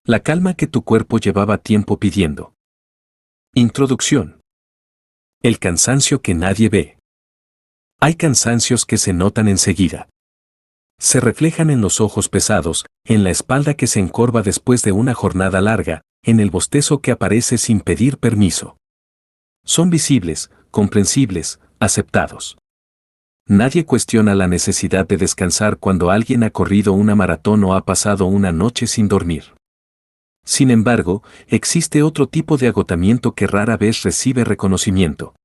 La calma que tu cuerpo llevaba tiempo pidiendo. Introducción. El cansancio que nadie ve. Hay cansancios que se notan enseguida. Se reflejan en los ojos pesados, en la espalda que se encorva después de una jornada larga, en el bostezo que aparece sin pedir permiso. Son visibles, comprensibles, aceptados. Nadie cuestiona la necesidad de descansar cuando alguien ha corrido una maratón o ha pasado una noche sin dormir. Sin embargo, existe otro tipo de agotamiento que rara vez recibe reconocimiento.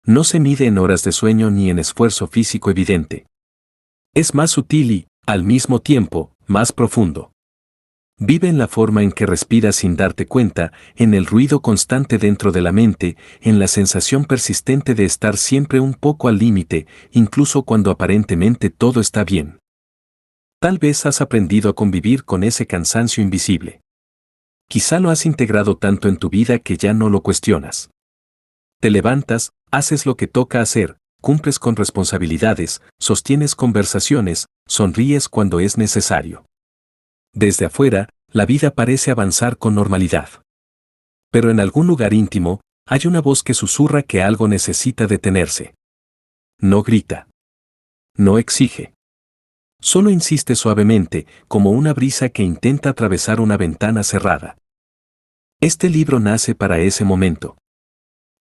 No se mide en horas de sueño ni en esfuerzo físico evidente. Es más sutil y, al mismo tiempo, más profundo. Vive en la forma en que respiras sin darte cuenta, en el ruido constante dentro de la mente, en la sensación persistente de estar siempre un poco al límite, incluso cuando aparentemente todo está bien. Tal vez has aprendido a convivir con ese cansancio invisible. Quizá lo has integrado tanto en tu vida que ya no lo cuestionas. Te levantas, haces lo que toca hacer, cumples con responsabilidades, sostienes conversaciones, sonríes cuando es necesario. Desde afuera, la vida parece avanzar con normalidad. Pero en algún lugar íntimo, hay una voz que susurra que algo necesita detenerse. No grita. No exige. Solo insiste suavemente, como una brisa que intenta atravesar una ventana cerrada. Este libro nace para ese momento.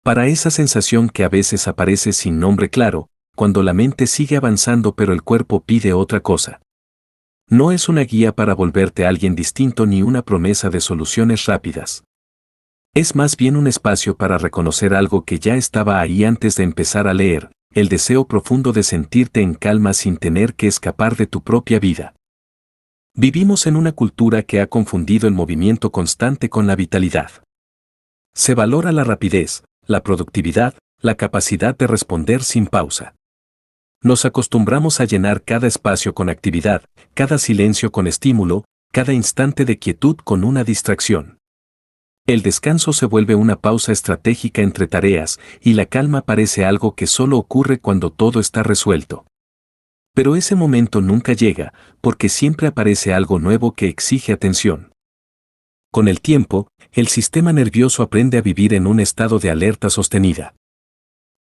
Para esa sensación que a veces aparece sin nombre claro, cuando la mente sigue avanzando pero el cuerpo pide otra cosa. No es una guía para volverte alguien distinto ni una promesa de soluciones rápidas. Es más bien un espacio para reconocer algo que ya estaba ahí antes de empezar a leer, el deseo profundo de sentirte en calma sin tener que escapar de tu propia vida. Vivimos en una cultura que ha confundido el movimiento constante con la vitalidad. Se valora la rapidez, la productividad, la capacidad de responder sin pausa. Nos acostumbramos a llenar cada espacio con actividad, cada silencio con estímulo, cada instante de quietud con una distracción. El descanso se vuelve una pausa estratégica entre tareas y la calma parece algo que solo ocurre cuando todo está resuelto. Pero ese momento nunca llega, porque siempre aparece algo nuevo que exige atención. Con el tiempo, el sistema nervioso aprende a vivir en un estado de alerta sostenida.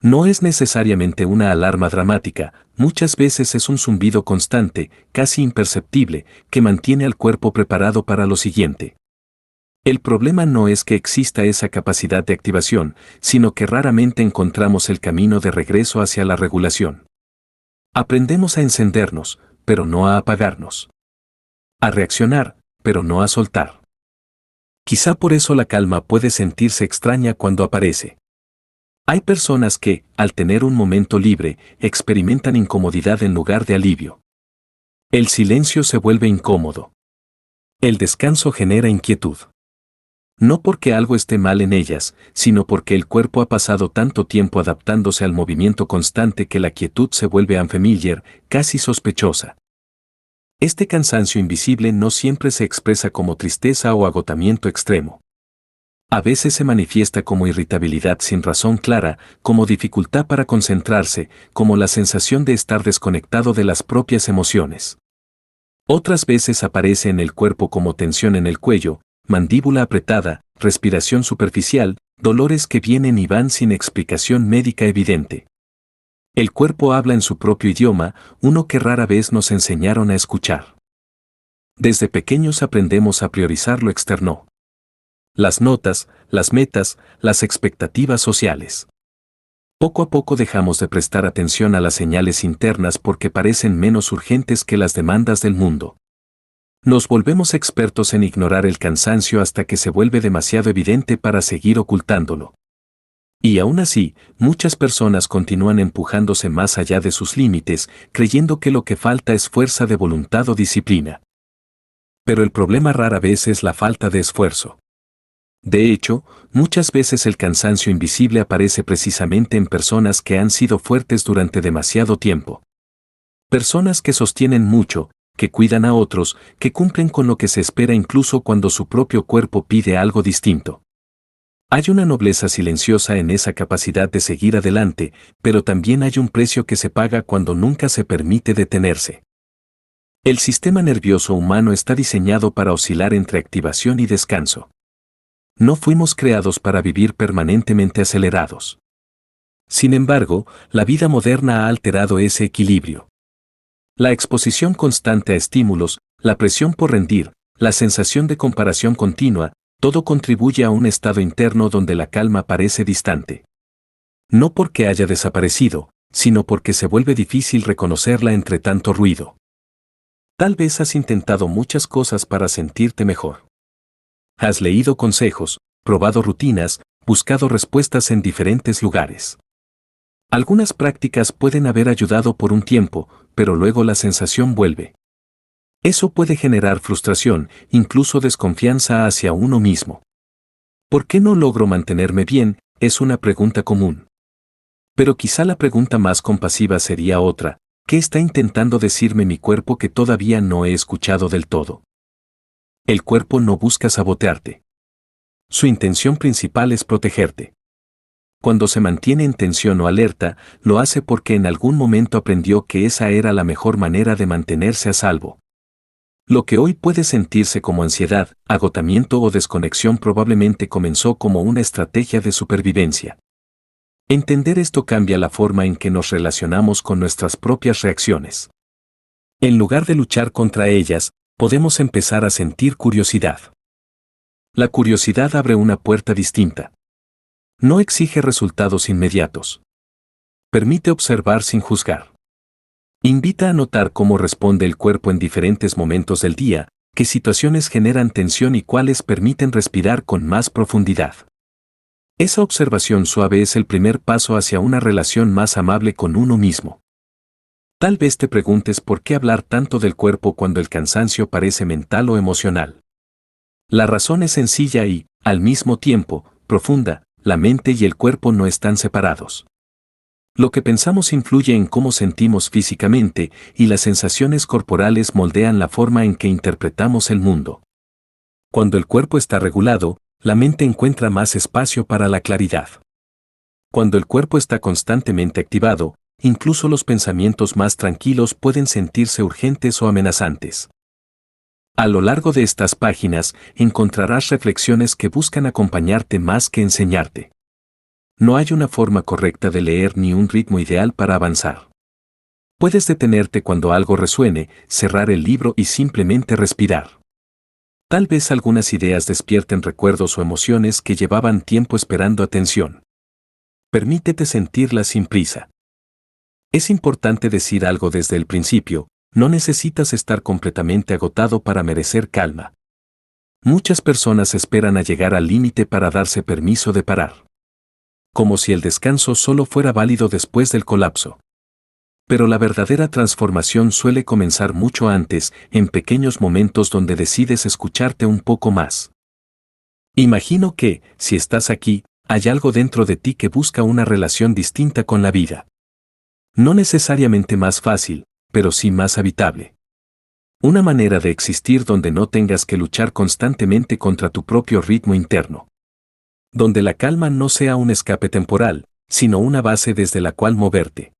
No es necesariamente una alarma dramática, muchas veces es un zumbido constante, casi imperceptible, que mantiene al cuerpo preparado para lo siguiente. El problema no es que exista esa capacidad de activación, sino que raramente encontramos el camino de regreso hacia la regulación. Aprendemos a encendernos, pero no a apagarnos. A reaccionar, pero no a soltar. Quizá por eso la calma puede sentirse extraña cuando aparece. Hay personas que, al tener un momento libre, experimentan incomodidad en lugar de alivio. El silencio se vuelve incómodo. El descanso genera inquietud. No porque algo esté mal en ellas, sino porque el cuerpo ha pasado tanto tiempo adaptándose al movimiento constante que la quietud se vuelve unfamiliar, casi sospechosa. Este cansancio invisible no siempre se expresa como tristeza o agotamiento extremo. A veces se manifiesta como irritabilidad sin razón clara, como dificultad para concentrarse, como la sensación de estar desconectado de las propias emociones. Otras veces aparece en el cuerpo como tensión en el cuello, mandíbula apretada, respiración superficial, dolores que vienen y van sin explicación médica evidente. El cuerpo habla en su propio idioma, uno que rara vez nos enseñaron a escuchar. Desde pequeños aprendemos a priorizar lo externo. Las notas, las metas, las expectativas sociales. Poco a poco dejamos de prestar atención a las señales internas porque parecen menos urgentes que las demandas del mundo. Nos volvemos expertos en ignorar el cansancio hasta que se vuelve demasiado evidente para seguir ocultándolo. Y aún así, muchas personas continúan empujándose más allá de sus límites, creyendo que lo que falta es fuerza de voluntad o disciplina. Pero el problema rara vez es la falta de esfuerzo. De hecho, muchas veces el cansancio invisible aparece precisamente en personas que han sido fuertes durante demasiado tiempo. Personas que sostienen mucho, que cuidan a otros, que cumplen con lo que se espera incluso cuando su propio cuerpo pide algo distinto. Hay una nobleza silenciosa en esa capacidad de seguir adelante, pero también hay un precio que se paga cuando nunca se permite detenerse. El sistema nervioso humano está diseñado para oscilar entre activación y descanso. No fuimos creados para vivir permanentemente acelerados. Sin embargo, la vida moderna ha alterado ese equilibrio. La exposición constante a estímulos, la presión por rendir, la sensación de comparación continua, todo contribuye a un estado interno donde la calma parece distante. No porque haya desaparecido, sino porque se vuelve difícil reconocerla entre tanto ruido. Tal vez has intentado muchas cosas para sentirte mejor. Has leído consejos, probado rutinas, buscado respuestas en diferentes lugares. Algunas prácticas pueden haber ayudado por un tiempo, pero luego la sensación vuelve. Eso puede generar frustración, incluso desconfianza hacia uno mismo. ¿Por qué no logro mantenerme bien? Es una pregunta común. Pero quizá la pregunta más compasiva sería otra: ¿qué está intentando decirme mi cuerpo que todavía no he escuchado del todo? El cuerpo no busca sabotearte. Su intención principal es protegerte. Cuando se mantiene en tensión o alerta, lo hace porque en algún momento aprendió que esa era la mejor manera de mantenerse a salvo. Lo que hoy puede sentirse como ansiedad, agotamiento o desconexión probablemente comenzó como una estrategia de supervivencia. Entender esto cambia la forma en que nos relacionamos con nuestras propias reacciones. En lugar de luchar contra ellas, podemos empezar a sentir curiosidad. La curiosidad abre una puerta distinta. No exige resultados inmediatos. Permite observar sin juzgar. Invita a notar cómo responde el cuerpo en diferentes momentos del día, qué situaciones generan tensión y cuáles permiten respirar con más profundidad. Esa observación suave es el primer paso hacia una relación más amable con uno mismo. Tal vez te preguntes por qué hablar tanto del cuerpo cuando el cansancio parece mental o emocional. La razón es sencilla y, al mismo tiempo, profunda: la mente y el cuerpo no están separados. Lo que pensamos influye en cómo sentimos físicamente, y las sensaciones corporales moldean la forma en que interpretamos el mundo. Cuando el cuerpo está regulado, la mente encuentra más espacio para la claridad. Cuando el cuerpo está constantemente activado, incluso los pensamientos más tranquilos pueden sentirse urgentes o amenazantes. A lo largo de estas páginas encontrarás reflexiones que buscan acompañarte más que enseñarte. No hay una forma correcta de leer ni un ritmo ideal para avanzar. Puedes detenerte cuando algo resuene, cerrar el libro y simplemente respirar. Tal vez algunas ideas despierten recuerdos o emociones que llevaban tiempo esperando atención. Permítete sentirlas sin prisa. Es importante decir algo desde el principio: no necesitas estar completamente agotado para merecer calma. Muchas personas esperan a llegar al límite para darse permiso de parar. Como si el descanso solo fuera válido después del colapso. Pero la verdadera transformación suele comenzar mucho antes, en pequeños momentos donde decides escucharte un poco más. Imagino que, si estás aquí, hay algo dentro de ti que busca una relación distinta con la vida. No necesariamente más fácil, pero sí más habitable. Una manera de existir donde no tengas que luchar constantemente contra tu propio ritmo interno. Donde la calma no sea un escape temporal, sino una base desde la cual moverte.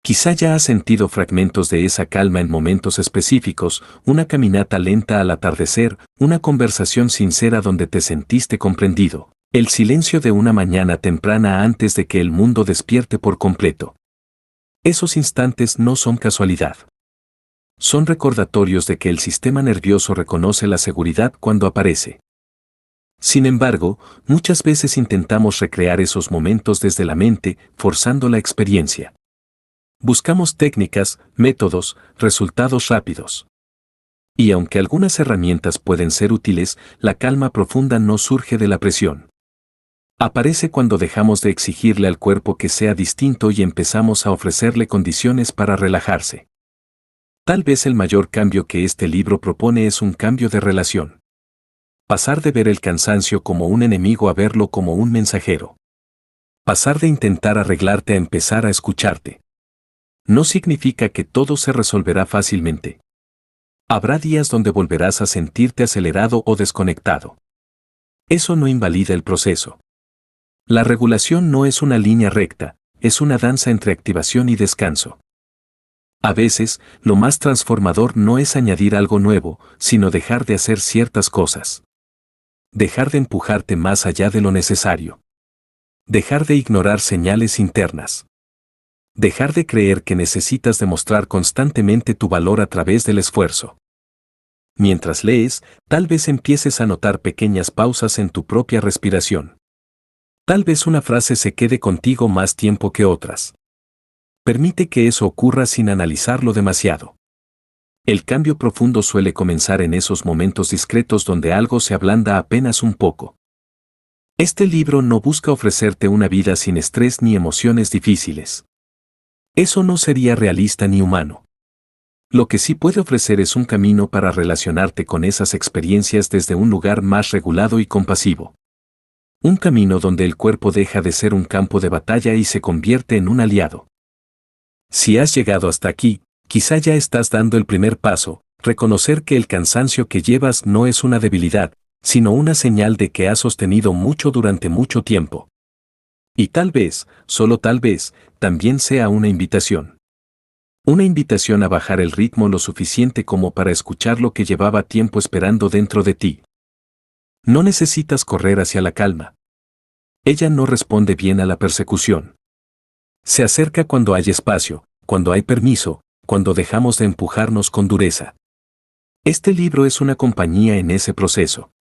Quizá ya has sentido fragmentos de esa calma en momentos específicos: una caminata lenta al atardecer, una conversación sincera donde te sentiste comprendido, el silencio de una mañana temprana antes de que el mundo despierte por completo. Esos instantes no son casualidad. Son recordatorios de que el sistema nervioso reconoce la seguridad cuando aparece. Sin embargo, muchas veces intentamos recrear esos momentos desde la mente, forzando la experiencia. Buscamos técnicas, métodos, resultados rápidos. Y aunque algunas herramientas pueden ser útiles, la calma profunda no surge de la presión. Aparece cuando dejamos de exigirle al cuerpo que sea distinto y empezamos a ofrecerle condiciones para relajarse. Tal vez el mayor cambio que este libro propone es un cambio de relación. Pasar de ver el cansancio como un enemigo a verlo como un mensajero. Pasar de intentar arreglarte a empezar a escucharte. No significa que todo se resolverá fácilmente. Habrá días donde volverás a sentirte acelerado o desconectado. Eso no invalida el proceso. La regulación no es una línea recta, es una danza entre activación y descanso. A veces, lo más transformador no es añadir algo nuevo, sino dejar de hacer ciertas cosas. Dejar de empujarte más allá de lo necesario. Dejar de ignorar señales internas. Dejar de creer que necesitas demostrar constantemente tu valor a través del esfuerzo. Mientras lees, tal vez empieces a notar pequeñas pausas en tu propia respiración. Tal vez una frase se quede contigo más tiempo que otras. Permite que eso ocurra sin analizarlo demasiado. El cambio profundo suele comenzar en esos momentos discretos donde algo se ablanda apenas un poco. Este libro no busca ofrecerte una vida sin estrés ni emociones difíciles. Eso no sería realista ni humano. Lo que sí puede ofrecer es un camino para relacionarte con esas experiencias desde un lugar más regulado y compasivo. Un camino donde el cuerpo deja de ser un campo de batalla y se convierte en un aliado. Si has llegado hasta aquí, quizá ya estás dando el primer paso, reconocer que el cansancio que llevas no es una debilidad, sino una señal de que has sostenido mucho durante mucho tiempo. Y tal vez, solo tal vez, también sea una invitación. Una invitación a bajar el ritmo lo suficiente como para escuchar lo que llevaba tiempo esperando dentro de ti. No necesitas correr hacia la calma. Ella no responde bien a la persecución. Se acerca cuando hay espacio, cuando hay permiso, cuando dejamos de empujarnos con dureza. Este libro es una compañía en ese proceso.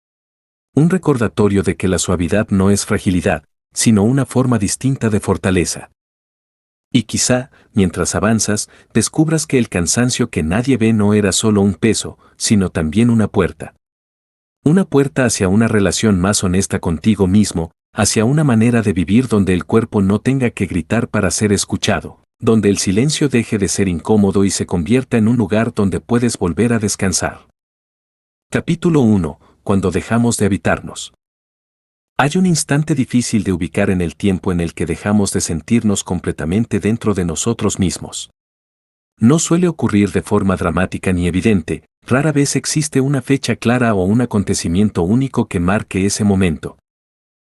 Un recordatorio de que la suavidad no es fragilidad, sino una forma distinta de fortaleza. Y quizá, mientras avanzas, descubras que el cansancio que nadie ve no era solo un peso, sino también una puerta. Una puerta hacia una relación más honesta contigo mismo, hacia una manera de vivir donde el cuerpo no tenga que gritar para ser escuchado, donde el silencio deje de ser incómodo y se convierta en un lugar donde puedes volver a descansar. Capítulo 1. Cuando dejamos de habitarnos. Hay un instante difícil de ubicar en el tiempo en el que dejamos de sentirnos completamente dentro de nosotros mismos. No suele ocurrir de forma dramática ni evidente, rara vez existe una fecha clara o un acontecimiento único que marque ese momento.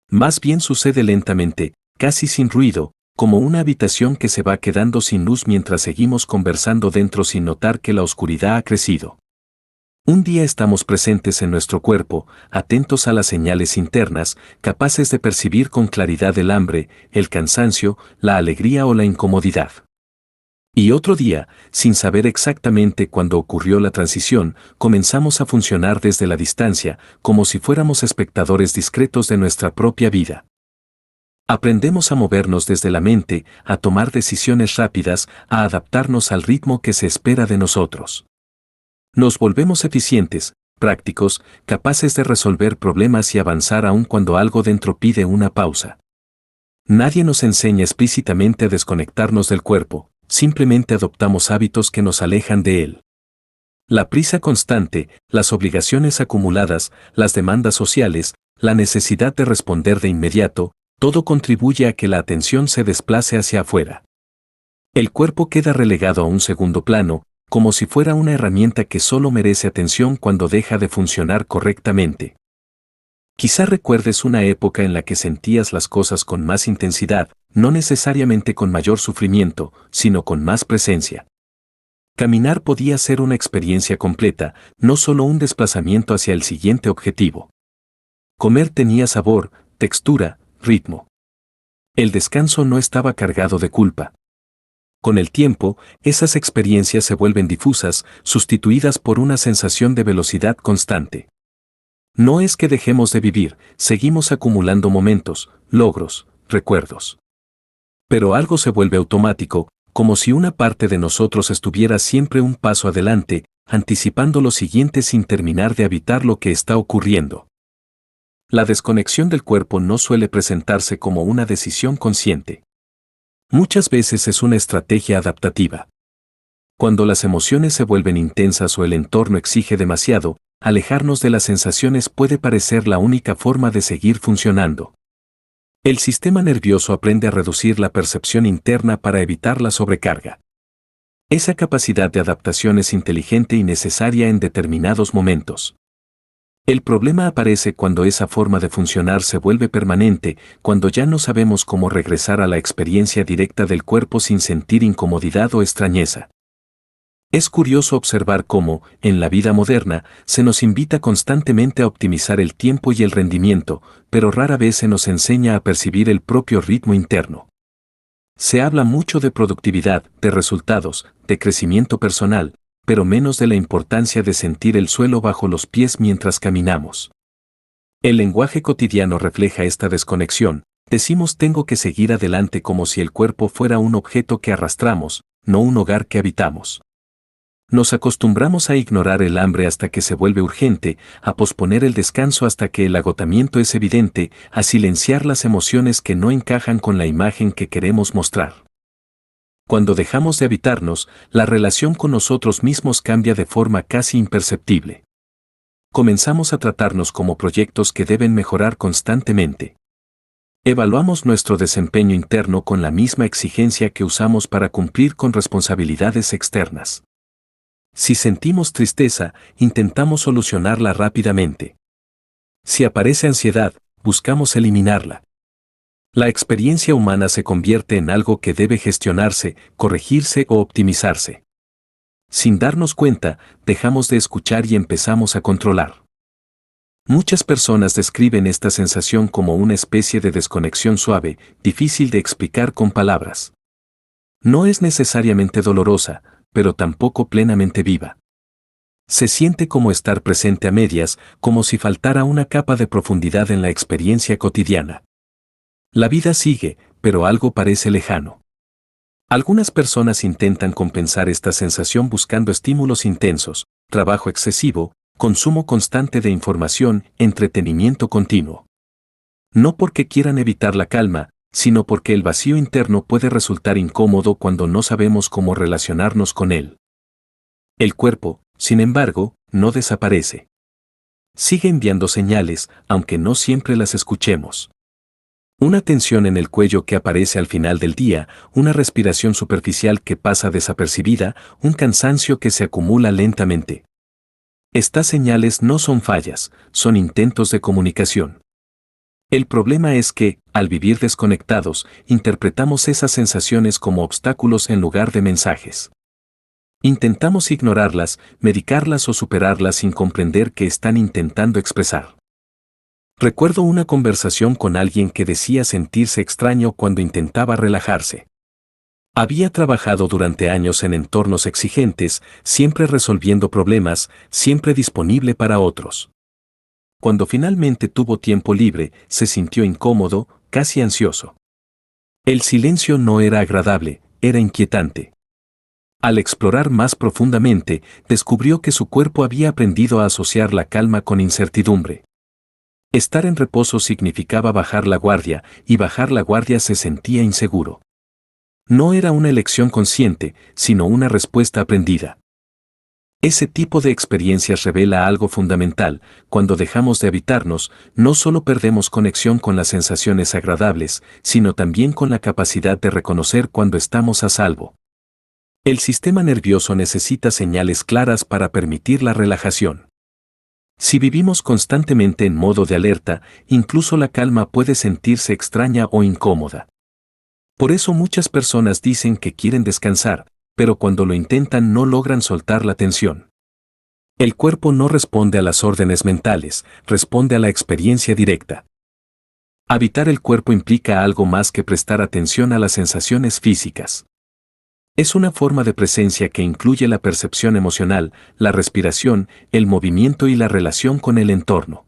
Más bien sucede lentamente, casi sin ruido, como una habitación que se va quedando sin luz mientras seguimos conversando dentro sin notar que la oscuridad ha crecido. Un día estamos presentes en nuestro cuerpo, atentos a las señales internas, capaces de percibir con claridad el hambre, el cansancio, la alegría o la incomodidad. Y otro día, sin saber exactamente cuándo ocurrió la transición, comenzamos a funcionar desde la distancia, como si fuéramos espectadores discretos de nuestra propia vida. Aprendemos a movernos desde la mente, a tomar decisiones rápidas, a adaptarnos al ritmo que se espera de nosotros. Nos volvemos eficientes, prácticos, capaces de resolver problemas y avanzar aun cuando algo dentro pide una pausa. Nadie nos enseña explícitamente a desconectarnos del cuerpo, simplemente adoptamos hábitos que nos alejan de él. La prisa constante, las obligaciones acumuladas, las demandas sociales, la necesidad de responder de inmediato, todo contribuye a que la atención se desplace hacia afuera. El cuerpo queda relegado a un segundo plano, como si fuera una herramienta que solo merece atención cuando deja de funcionar correctamente. Quizá recuerdes una época en la que sentías las cosas con más intensidad, no necesariamente con mayor sufrimiento, sino con más presencia. Caminar podía ser una experiencia completa, no solo un desplazamiento hacia el siguiente objetivo. Comer tenía sabor, textura, ritmo. El descanso no estaba cargado de culpa. Con el tiempo, esas experiencias se vuelven difusas, sustituidas por una sensación de velocidad constante. No es que dejemos de vivir, seguimos acumulando momentos, logros, recuerdos. Pero algo se vuelve automático, como si una parte de nosotros estuviera siempre un paso adelante, anticipando lo siguiente sin terminar de habitar lo que está ocurriendo. La desconexión del cuerpo no suele presentarse como una decisión consciente. Muchas veces es una estrategia adaptativa. Cuando las emociones se vuelven intensas o el entorno exige demasiado, alejarnos de las sensaciones puede parecer la única forma de seguir funcionando. El sistema nervioso aprende a reducir la percepción interna para evitar la sobrecarga. Esa capacidad de adaptación es inteligente y necesaria en determinados momentos. El problema aparece cuando esa forma de funcionar se vuelve permanente, cuando ya no sabemos cómo regresar a la experiencia directa del cuerpo sin sentir incomodidad o extrañeza. Es curioso observar cómo, en la vida moderna, se nos invita constantemente a optimizar el tiempo y el rendimiento, pero rara vez se nos enseña a percibir el propio ritmo interno. Se habla mucho de productividad, de resultados, de crecimiento personal, pero menos de la importancia de sentir el suelo bajo los pies mientras caminamos. El lenguaje cotidiano refleja esta desconexión. Decimos tengo que seguir adelante como si el cuerpo fuera un objeto que arrastramos, no un hogar que habitamos. Nos acostumbramos a ignorar el hambre hasta que se vuelve urgente, a posponer el descanso hasta que el agotamiento es evidente, a silenciar las emociones que no encajan con la imagen que queremos mostrar. Cuando dejamos de habitarnos, la relación con nosotros mismos cambia de forma casi imperceptible. Comenzamos a tratarnos como proyectos que deben mejorar constantemente. Evaluamos nuestro desempeño interno con la misma exigencia que usamos para cumplir con responsabilidades externas. Si sentimos tristeza, intentamos solucionarla rápidamente. Si aparece ansiedad, buscamos eliminarla. La experiencia humana se convierte en algo que debe gestionarse, corregirse o optimizarse. Sin darnos cuenta, dejamos de escuchar y empezamos a controlar. Muchas personas describen esta sensación como una especie de desconexión suave, difícil de explicar con palabras. No es necesariamente dolorosa, pero tampoco plenamente viva. Se siente como estar presente a medias, como si faltara una capa de profundidad en la experiencia cotidiana. La vida sigue, pero algo parece lejano. Algunas personas intentan compensar esta sensación buscando estímulos intensos, trabajo excesivo, consumo constante de información, entretenimiento continuo. No porque quieran evitar la calma, sino porque el vacío interno puede resultar incómodo cuando no sabemos cómo relacionarnos con él. El cuerpo, sin embargo, no desaparece. Sigue enviando señales, aunque no siempre las escuchemos. Una tensión en el cuello que aparece al final del día, una respiración superficial que pasa desapercibida, un cansancio que se acumula lentamente. Estas señales no son fallas, son intentos de comunicación. El problema es que, al vivir desconectados, interpretamos esas sensaciones como obstáculos en lugar de mensajes. Intentamos ignorarlas, medicarlas o superarlas sin comprender que están intentando expresar. Recuerdo una conversación con alguien que decía sentirse extraño cuando intentaba relajarse. Había trabajado durante años en entornos exigentes, siempre resolviendo problemas, siempre disponible para otros. Cuando finalmente tuvo tiempo libre, se sintió incómodo, casi ansioso. El silencio no era agradable, era inquietante. Al explorar más profundamente, descubrió que su cuerpo había aprendido a asociar la calma con incertidumbre. Estar en reposo significaba bajar la guardia, y bajar la guardia se sentía inseguro. No era una elección consciente, sino una respuesta aprendida. Ese tipo de experiencias revela algo fundamental. Cuando dejamos de habitarnos, no solo perdemos conexión con las sensaciones agradables, sino también con la capacidad de reconocer cuando estamos a salvo. El sistema nervioso necesita señales claras para permitir la relajación. Si vivimos constantemente en modo de alerta, incluso la calma puede sentirse extraña o incómoda. Por eso muchas personas dicen que quieren descansar, pero cuando lo intentan no logran soltar la tensión. El cuerpo no responde a las órdenes mentales, responde a la experiencia directa. Habitar el cuerpo implica algo más que prestar atención a las sensaciones físicas. Es una forma de presencia que incluye la percepción emocional, la respiración, el movimiento y la relación con el entorno.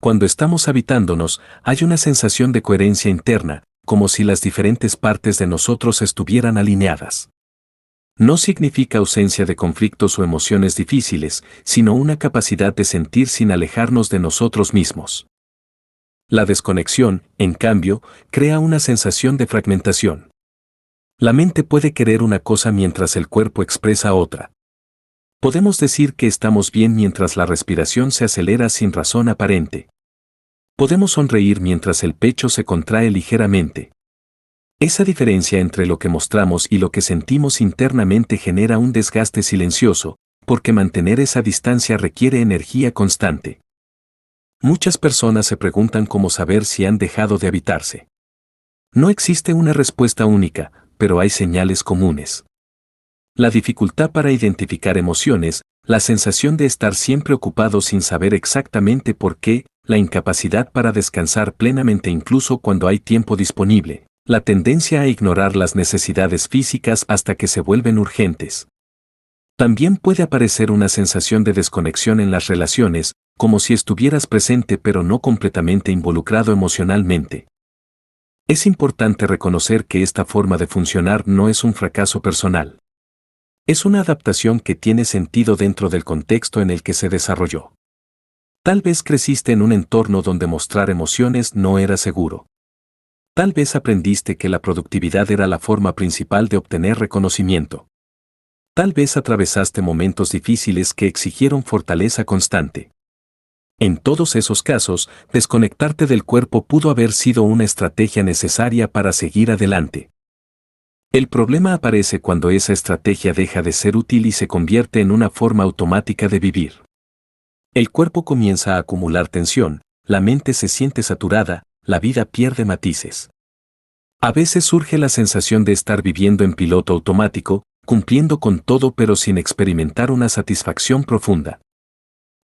Cuando estamos habitándonos, hay una sensación de coherencia interna, como si las diferentes partes de nosotros estuvieran alineadas. No significa ausencia de conflictos o emociones difíciles, sino una capacidad de sentir sin alejarnos de nosotros mismos. La desconexión, en cambio, crea una sensación de fragmentación. La mente puede querer una cosa mientras el cuerpo expresa otra. Podemos decir que estamos bien mientras la respiración se acelera sin razón aparente. Podemos sonreír mientras el pecho se contrae ligeramente. Esa diferencia entre lo que mostramos y lo que sentimos internamente genera un desgaste silencioso, porque mantener esa distancia requiere energía constante. Muchas personas se preguntan cómo saber si han dejado de habitarse. No existe una respuesta única, pero hay señales comunes. La dificultad para identificar emociones, la sensación de estar siempre ocupado sin saber exactamente por qué, la incapacidad para descansar plenamente incluso cuando hay tiempo disponible, la tendencia a ignorar las necesidades físicas hasta que se vuelven urgentes. También puede aparecer una sensación de desconexión en las relaciones, como si estuvieras presente pero no completamente involucrado emocionalmente. Es importante reconocer que esta forma de funcionar no es un fracaso personal. Es una adaptación que tiene sentido dentro del contexto en el que se desarrolló. Tal vez creciste en un entorno donde mostrar emociones no era seguro. Tal vez aprendiste que la productividad era la forma principal de obtener reconocimiento. Tal vez atravesaste momentos difíciles que exigieron fortaleza constante. En todos esos casos, desconectarte del cuerpo pudo haber sido una estrategia necesaria para seguir adelante. El problema aparece cuando esa estrategia deja de ser útil y se convierte en una forma automática de vivir. El cuerpo comienza a acumular tensión, la mente se siente saturada, la vida pierde matices. A veces surge la sensación de estar viviendo en piloto automático, cumpliendo con todo pero sin experimentar una satisfacción profunda.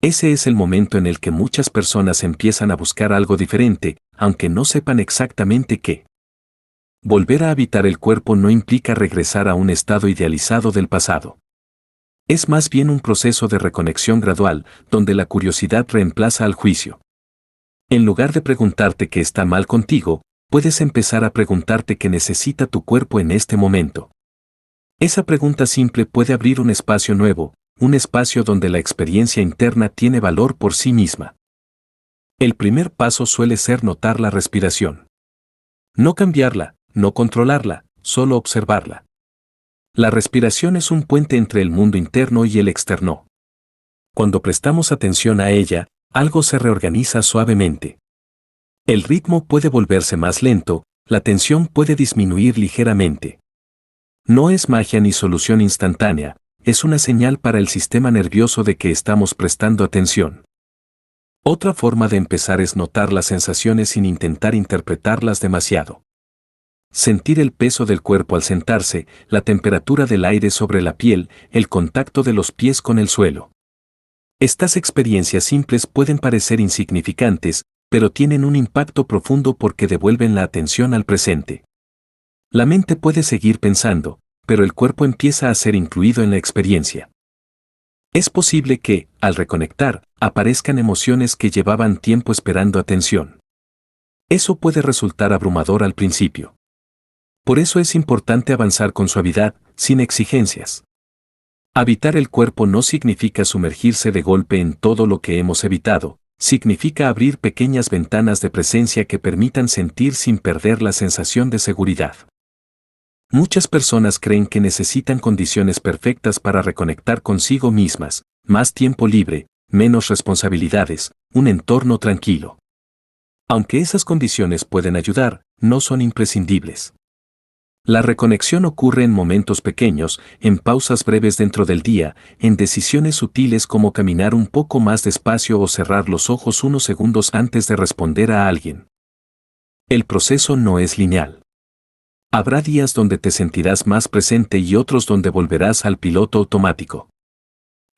Ese es el momento en el que muchas personas empiezan a buscar algo diferente, aunque no sepan exactamente qué. Volver a habitar el cuerpo no implica regresar a un estado idealizado del pasado. Es más bien un proceso de reconexión gradual, donde la curiosidad reemplaza al juicio. En lugar de preguntarte qué está mal contigo, puedes empezar a preguntarte qué necesita tu cuerpo en este momento. Esa pregunta simple puede abrir un espacio nuevo, un espacio donde la experiencia interna tiene valor por sí misma. El primer paso suele ser notar la respiración. No cambiarla, no controlarla, solo observarla. La respiración es un puente entre el mundo interno y el externo. Cuando prestamos atención a ella, algo se reorganiza suavemente. El ritmo puede volverse más lento, la tensión puede disminuir ligeramente. No es magia ni solución instantánea, es una señal para el sistema nervioso de que estamos prestando atención. Otra forma de empezar es notar las sensaciones sin intentar interpretarlas demasiado. Sentir el peso del cuerpo al sentarse, la temperatura del aire sobre la piel, el contacto de los pies con el suelo. Estas experiencias simples pueden parecer insignificantes, pero tienen un impacto profundo porque devuelven la atención al presente. La mente puede seguir pensando, pero el cuerpo empieza a ser incluido en la experiencia. Es posible que, al reconectar, aparezcan emociones que llevaban tiempo esperando atención. Eso puede resultar abrumador al principio. Por eso es importante avanzar con suavidad, sin exigencias. Habitar el cuerpo no significa sumergirse de golpe en todo lo que hemos evitado, significa abrir pequeñas ventanas de presencia que permitan sentir sin perder la sensación de seguridad. Muchas personas creen que necesitan condiciones perfectas para reconectar consigo mismas, más tiempo libre, menos responsabilidades, un entorno tranquilo. Aunque esas condiciones pueden ayudar, no son imprescindibles. La reconexión ocurre en momentos pequeños, en pausas breves dentro del día, en decisiones sutiles como caminar un poco más despacio o cerrar los ojos unos segundos antes de responder a alguien. El proceso no es lineal. Habrá días donde te sentirás más presente y otros donde volverás al piloto automático.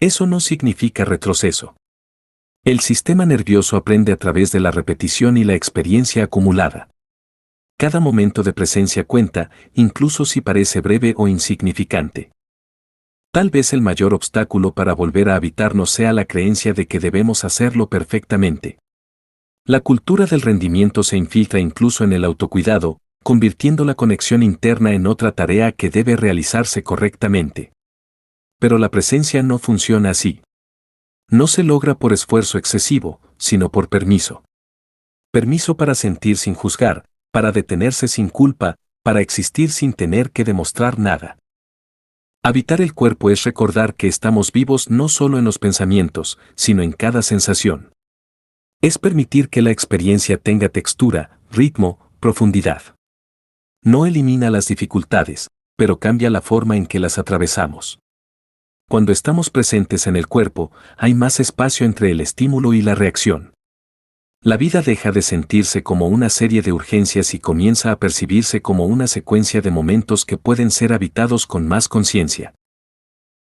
Eso no significa retroceso. El sistema nervioso aprende a través de la repetición y la experiencia acumulada. Cada momento de presencia cuenta, incluso si parece breve o insignificante. Tal vez el mayor obstáculo para volver a habitarnos sea la creencia de que debemos hacerlo perfectamente. La cultura del rendimiento se infiltra incluso en el autocuidado, convirtiendo la conexión interna en otra tarea que debe realizarse correctamente. Pero la presencia no funciona así. No se logra por esfuerzo excesivo, sino por permiso. Permiso para sentir sin juzgar, para detenerse sin culpa, para existir sin tener que demostrar nada. Habitar el cuerpo es recordar que estamos vivos no solo en los pensamientos, sino en cada sensación. Es permitir que la experiencia tenga textura, ritmo, profundidad. No elimina las dificultades, pero cambia la forma en que las atravesamos. Cuando estamos presentes en el cuerpo, hay más espacio entre el estímulo y la reacción. La vida deja de sentirse como una serie de urgencias y comienza a percibirse como una secuencia de momentos que pueden ser habitados con más conciencia.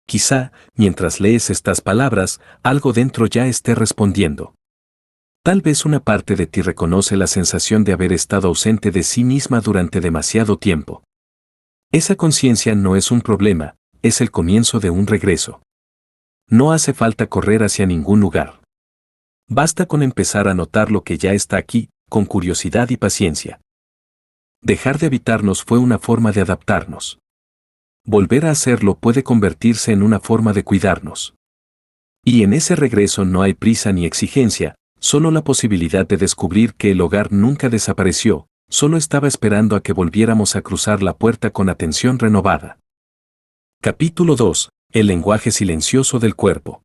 Quizá, mientras lees estas palabras, algo dentro ya esté respondiendo. Tal vez una parte de ti reconoce la sensación de haber estado ausente de sí misma durante demasiado tiempo. Esa conciencia no es un problema, es el comienzo de un regreso. No hace falta correr hacia ningún lugar. Basta con empezar a notar lo que ya está aquí, con curiosidad y paciencia. Dejar de habitarnos fue una forma de adaptarnos. Volver a hacerlo puede convertirse en una forma de cuidarnos. Y en ese regreso no hay prisa ni exigencia, solo la posibilidad de descubrir que el hogar nunca desapareció, solo estaba esperando a que volviéramos a cruzar la puerta con atención renovada. Capítulo 2. El lenguaje silencioso del cuerpo.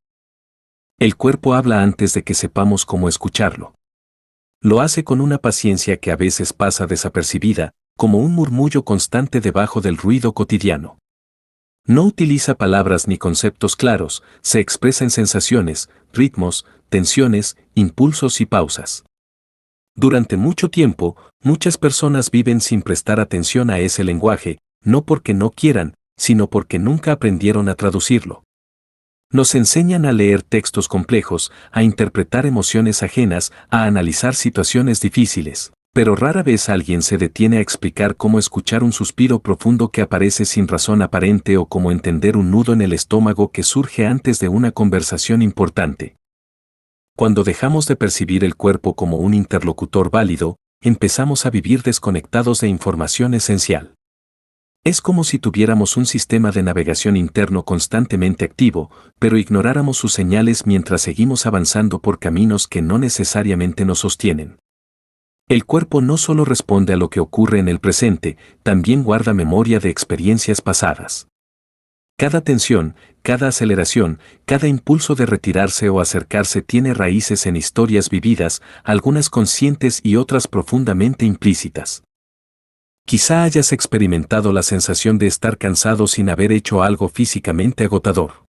El cuerpo habla antes de que sepamos cómo escucharlo. Lo hace con una paciencia que a veces pasa desapercibida, como un murmullo constante debajo del ruido cotidiano. No utiliza palabras ni conceptos claros, se expresa en sensaciones, ritmos, tensiones, impulsos y pausas. Durante mucho tiempo, muchas personas viven sin prestar atención a ese lenguaje, no porque no quieran, sino porque nunca aprendieron a traducirlo. Nos enseñan a leer textos complejos, a interpretar emociones ajenas, a analizar situaciones difíciles, pero rara vez alguien se detiene a explicar cómo escuchar un suspiro profundo que aparece sin razón aparente o cómo entender un nudo en el estómago que surge antes de una conversación importante. Cuando dejamos de percibir el cuerpo como un interlocutor válido, empezamos a vivir desconectados de información esencial. Es como si tuviéramos un sistema de navegación interno constantemente activo, pero ignoráramos sus señales mientras seguimos avanzando por caminos que no necesariamente nos sostienen. El cuerpo no solo responde a lo que ocurre en el presente, también guarda memoria de experiencias pasadas. Cada tensión, cada aceleración, cada impulso de retirarse o acercarse tiene raíces en historias vividas, algunas conscientes y otras profundamente implícitas. Quizá hayas experimentado la sensación de estar cansado sin haber hecho algo físicamente agotador.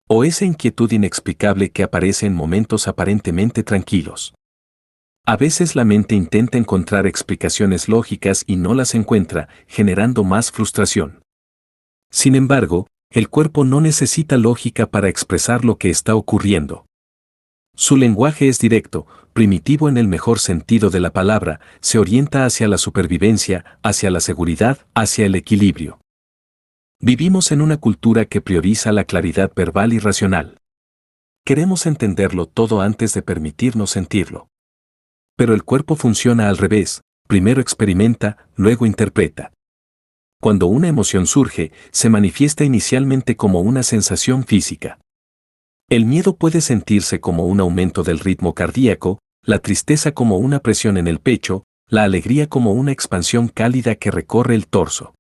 O esa inquietud inexplicable que aparece en momentos aparentemente tranquilos. A veces la mente intenta encontrar explicaciones lógicas y no las encuentra, generando más frustración. Sin embargo, el cuerpo no necesita lógica para expresar lo que está ocurriendo. Su lenguaje es directo, primitivo en el mejor sentido de la palabra, se orienta hacia la supervivencia, hacia la seguridad, hacia el equilibrio. Vivimos en una cultura que prioriza la claridad verbal y racional. Queremos entenderlo todo antes de permitirnos sentirlo. Pero el cuerpo funciona al revés, primero experimenta, luego interpreta. Cuando una emoción surge, se manifiesta inicialmente como una sensación física. El miedo puede sentirse como un aumento del ritmo cardíaco, la tristeza como una presión en el pecho, la alegría como una expansión cálida que recorre el torso.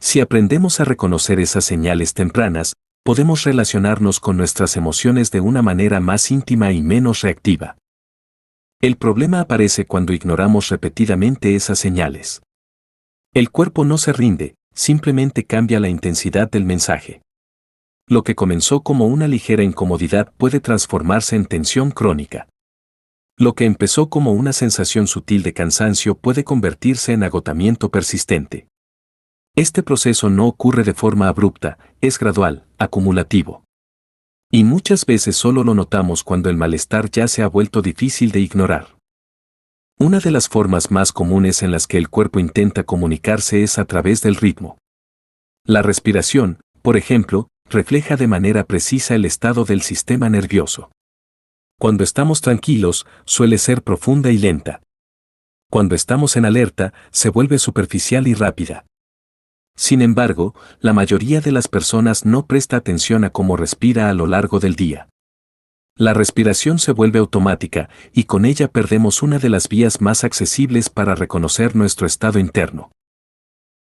Si aprendemos a reconocer esas señales tempranas, podemos relacionarnos con nuestras emociones de una manera más íntima y menos reactiva. El problema aparece cuando ignoramos repetidamente esas señales. El cuerpo no se rinde, simplemente cambia la intensidad del mensaje. Lo que comenzó como una ligera incomodidad puede transformarse en tensión crónica. Lo que empezó como una sensación sutil de cansancio puede convertirse en agotamiento persistente. Este proceso no ocurre de forma abrupta, es gradual, acumulativo. Y muchas veces solo lo notamos cuando el malestar ya se ha vuelto difícil de ignorar. Una de las formas más comunes en las que el cuerpo intenta comunicarse es a través del ritmo. La respiración, por ejemplo, refleja de manera precisa el estado del sistema nervioso. Cuando estamos tranquilos, suele ser profunda y lenta. Cuando estamos en alerta, se vuelve superficial y rápida. Sin embargo, la mayoría de las personas no presta atención a cómo respira a lo largo del día. La respiración se vuelve automática y con ella perdemos una de las vías más accesibles para reconocer nuestro estado interno.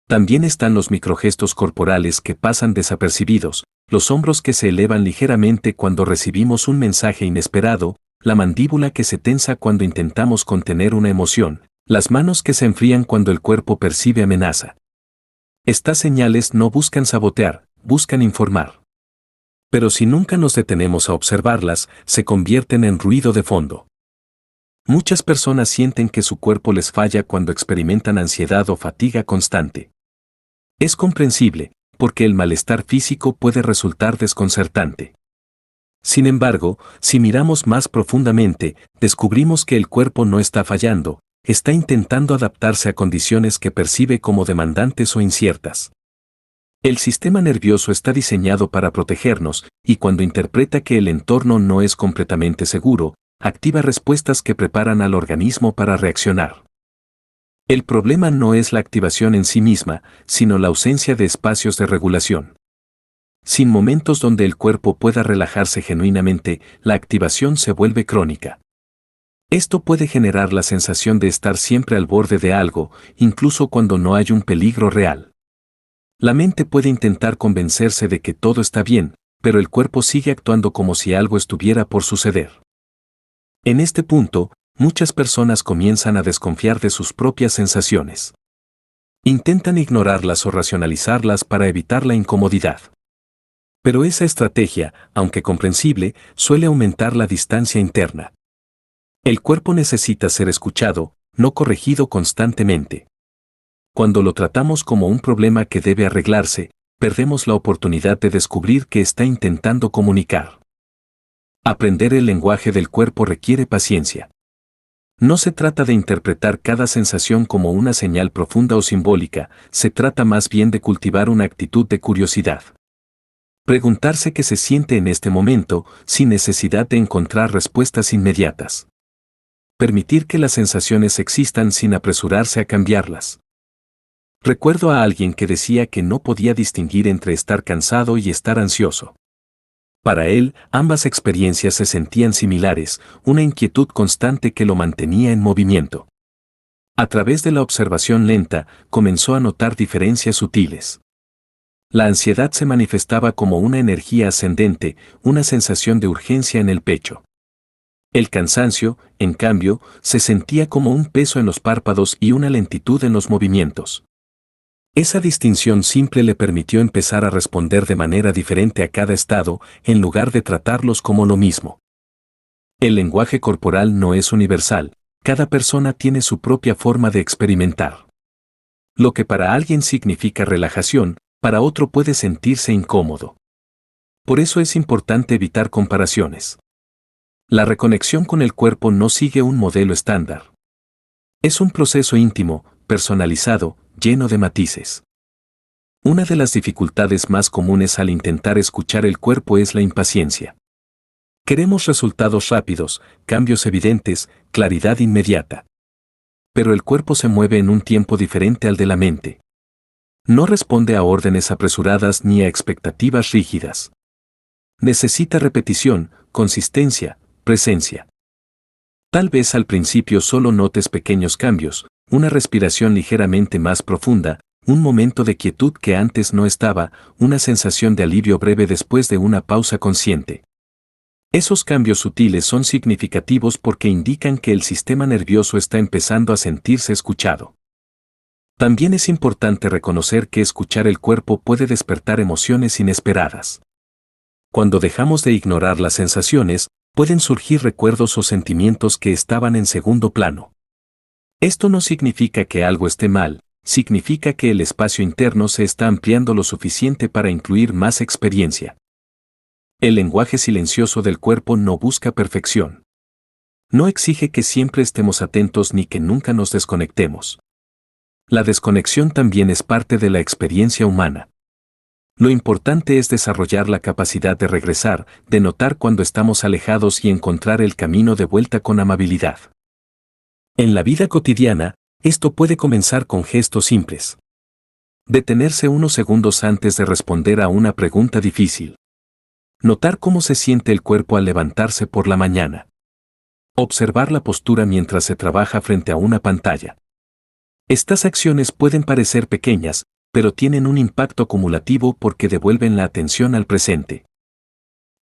También están los microgestos corporales que pasan desapercibidos, los hombros que se elevan ligeramente cuando recibimos un mensaje inesperado, la mandíbula que se tensa cuando intentamos contener una emoción, las manos que se enfrían cuando el cuerpo percibe amenaza. Estas señales no buscan sabotear, buscan informar. Pero si nunca nos detenemos a observarlas, se convierten en ruido de fondo. Muchas personas sienten que su cuerpo les falla cuando experimentan ansiedad o fatiga constante. Es comprensible, porque el malestar físico puede resultar desconcertante. Sin embargo, si miramos más profundamente, descubrimos que el cuerpo no está fallando, está intentando adaptarse a condiciones que percibe como demandantes o inciertas. El sistema nervioso está diseñado para protegernos, y cuando interpreta que el entorno no es completamente seguro, activa respuestas que preparan al organismo para reaccionar. El problema no es la activación en sí misma, sino la ausencia de espacios de regulación. Sin momentos donde el cuerpo pueda relajarse genuinamente, la activación se vuelve crónica. Esto puede generar la sensación de estar siempre al borde de algo, incluso cuando no hay un peligro real. La mente puede intentar convencerse de que todo está bien, pero el cuerpo sigue actuando como si algo estuviera por suceder. En este punto, muchas personas comienzan a desconfiar de sus propias sensaciones. Intentan ignorarlas o racionalizarlas para evitar la incomodidad. Pero esa estrategia, aunque comprensible, suele aumentar la distancia interna. El cuerpo necesita ser escuchado, no corregido constantemente. Cuando lo tratamos como un problema que debe arreglarse, perdemos la oportunidad de descubrir que está intentando comunicar. Aprender el lenguaje del cuerpo requiere paciencia. No se trata de interpretar cada sensación como una señal profunda o simbólica, se trata más bien de cultivar una actitud de curiosidad. Preguntarse qué se siente en este momento, sin necesidad de encontrar respuestas inmediatas. Permitir que las sensaciones existan sin apresurarse a cambiarlas. Recuerdo a alguien que decía que no podía distinguir entre estar cansado y estar ansioso. Para él, ambas experiencias se sentían similares, una inquietud constante que lo mantenía en movimiento. A través de la observación lenta, comenzó a notar diferencias sutiles. La ansiedad se manifestaba como una energía ascendente, una sensación de urgencia en el pecho. El cansancio, en cambio, se sentía como un peso en los párpados y una lentitud en los movimientos. Esa distinción simple le permitió empezar a responder de manera diferente a cada estado, en lugar de tratarlos como lo mismo. El lenguaje corporal no es universal, cada persona tiene su propia forma de experimentar. Lo que para alguien significa relajación, para otro puede sentirse incómodo. Por eso es importante evitar comparaciones. La reconexión con el cuerpo no sigue un modelo estándar. Es un proceso íntimo, personalizado, lleno de matices. Una de las dificultades más comunes al intentar escuchar el cuerpo es la impaciencia. Queremos resultados rápidos, cambios evidentes, claridad inmediata. Pero el cuerpo se mueve en un tiempo diferente al de la mente. No responde a órdenes apresuradas ni a expectativas rígidas. Necesita repetición, consistencia, presencia. Tal vez al principio solo notes pequeños cambios, una respiración ligeramente más profunda, un momento de quietud que antes no estaba, una sensación de alivio breve después de una pausa consciente. Esos cambios sutiles son significativos porque indican que el sistema nervioso está empezando a sentirse escuchado. También es importante reconocer que escuchar el cuerpo puede despertar emociones inesperadas. Cuando dejamos de ignorar las sensaciones, pueden surgir recuerdos o sentimientos que estaban en segundo plano. Esto no significa que algo esté mal, significa que el espacio interno se está ampliando lo suficiente para incluir más experiencia. El lenguaje silencioso del cuerpo no busca perfección. No exige que siempre estemos atentos ni que nunca nos desconectemos. La desconexión también es parte de la experiencia humana. Lo importante es desarrollar la capacidad de regresar, de notar cuando estamos alejados y encontrar el camino de vuelta con amabilidad. En la vida cotidiana, esto puede comenzar con gestos simples. Detenerse unos segundos antes de responder a una pregunta difícil. Notar cómo se siente el cuerpo al levantarse por la mañana. Observar la postura mientras se trabaja frente a una pantalla. Estas acciones pueden parecer pequeñas, pero tienen un impacto acumulativo porque devuelven la atención al presente.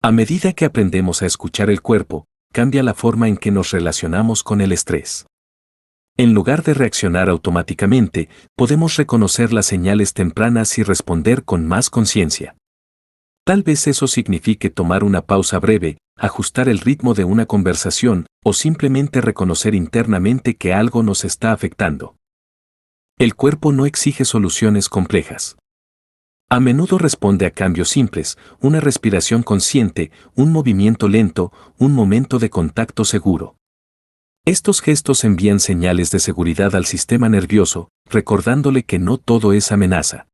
A medida que aprendemos a escuchar el cuerpo, cambia la forma en que nos relacionamos con el estrés. En lugar de reaccionar automáticamente, podemos reconocer las señales tempranas y responder con más conciencia. Tal vez eso signifique tomar una pausa breve, ajustar el ritmo de una conversación o simplemente reconocer internamente que algo nos está afectando. El cuerpo no exige soluciones complejas. A menudo responde a cambios simples, una respiración consciente, un movimiento lento, un momento de contacto seguro. Estos gestos envían señales de seguridad al sistema nervioso, recordándole que no todo es amenaza.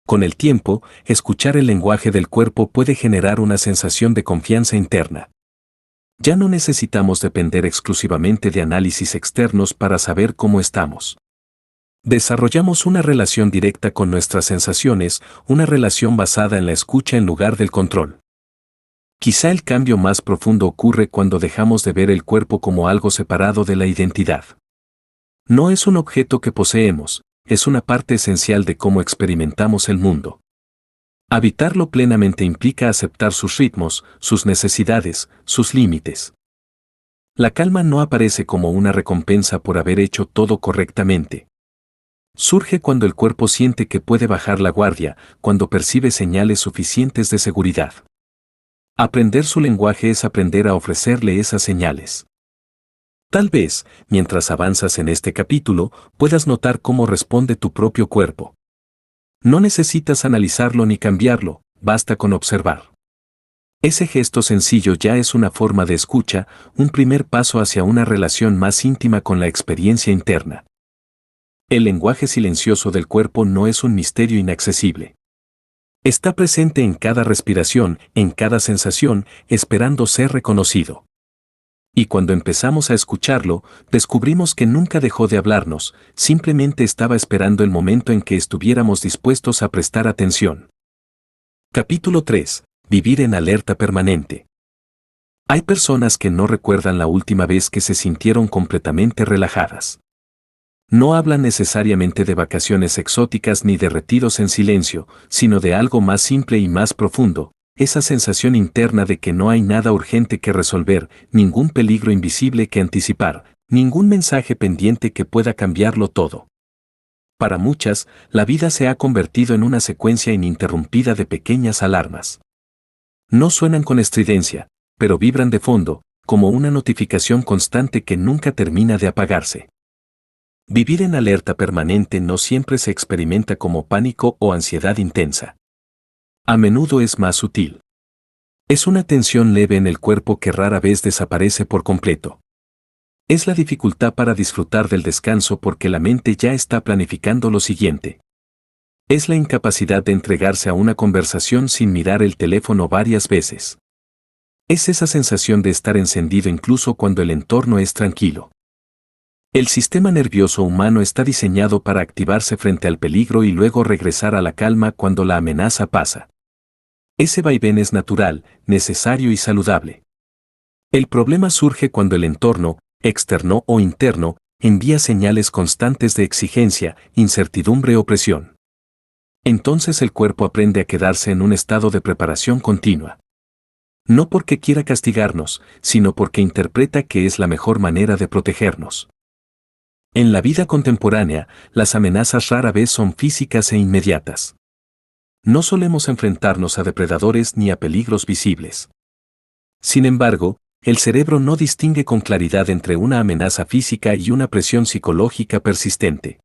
Con el tiempo, escuchar el lenguaje del cuerpo puede generar una sensación de confianza interna. Ya no necesitamos depender exclusivamente de análisis externos para saber cómo estamos. Desarrollamos una relación directa con nuestras sensaciones, una relación basada en la escucha en lugar del control. Quizá el cambio más profundo ocurre cuando dejamos de ver el cuerpo como algo separado de la identidad. No es un objeto que poseemos, es una parte esencial de cómo experimentamos el mundo. Habitarlo plenamente implica aceptar sus ritmos, sus necesidades, sus límites. La calma no aparece como una recompensa por haber hecho todo correctamente. Surge cuando el cuerpo siente que puede bajar la guardia, cuando percibe señales suficientes de seguridad. Aprender su lenguaje es aprender a ofrecerle esas señales. Tal vez, mientras avanzas en este capítulo, puedas notar cómo responde tu propio cuerpo. No necesitas analizarlo ni cambiarlo, basta con observar. Ese gesto sencillo ya es una forma de escucha, un primer paso hacia una relación más íntima con la experiencia interna. El lenguaje silencioso del cuerpo no es un misterio inaccesible. Está presente en cada respiración, en cada sensación, esperando ser reconocido. Y cuando empezamos a escucharlo, descubrimos que nunca dejó de hablarnos, simplemente estaba esperando el momento en que estuviéramos dispuestos a prestar atención. Capítulo 3. Vivir en alerta permanente. Hay personas que no recuerdan la última vez que se sintieron completamente relajadas. No hablan necesariamente de vacaciones exóticas ni de retiros en silencio, sino de algo más simple y más profundo, esa sensación interna de que no hay nada urgente que resolver, ningún peligro invisible que anticipar, ningún mensaje pendiente que pueda cambiarlo todo. Para muchas, la vida se ha convertido en una secuencia ininterrumpida de pequeñas alarmas. No suenan con estridencia, pero vibran de fondo, como una notificación constante que nunca termina de apagarse. Vivir en alerta permanente no siempre se experimenta como pánico o ansiedad intensa. A menudo es más sutil. Es una tensión leve en el cuerpo que rara vez desaparece por completo. Es la dificultad para disfrutar del descanso porque la mente ya está planificando lo siguiente. Es la incapacidad de entregarse a una conversación sin mirar el teléfono varias veces. Es esa sensación de estar encendido incluso cuando el entorno es tranquilo. El sistema nervioso humano está diseñado para activarse frente al peligro y luego regresar a la calma cuando la amenaza pasa. Ese vaivén es natural, necesario y saludable. El problema surge cuando el entorno, externo o interno, envía señales constantes de exigencia, incertidumbre o presión. Entonces el cuerpo aprende a quedarse en un estado de preparación continua. No porque quiera castigarnos, sino porque interpreta que es la mejor manera de protegernos. En la vida contemporánea, las amenazas rara vez son físicas e inmediatas. No solemos enfrentarnos a depredadores ni a peligros visibles. Sin embargo, el cerebro no distingue con claridad entre una amenaza física y una presión psicológica persistente.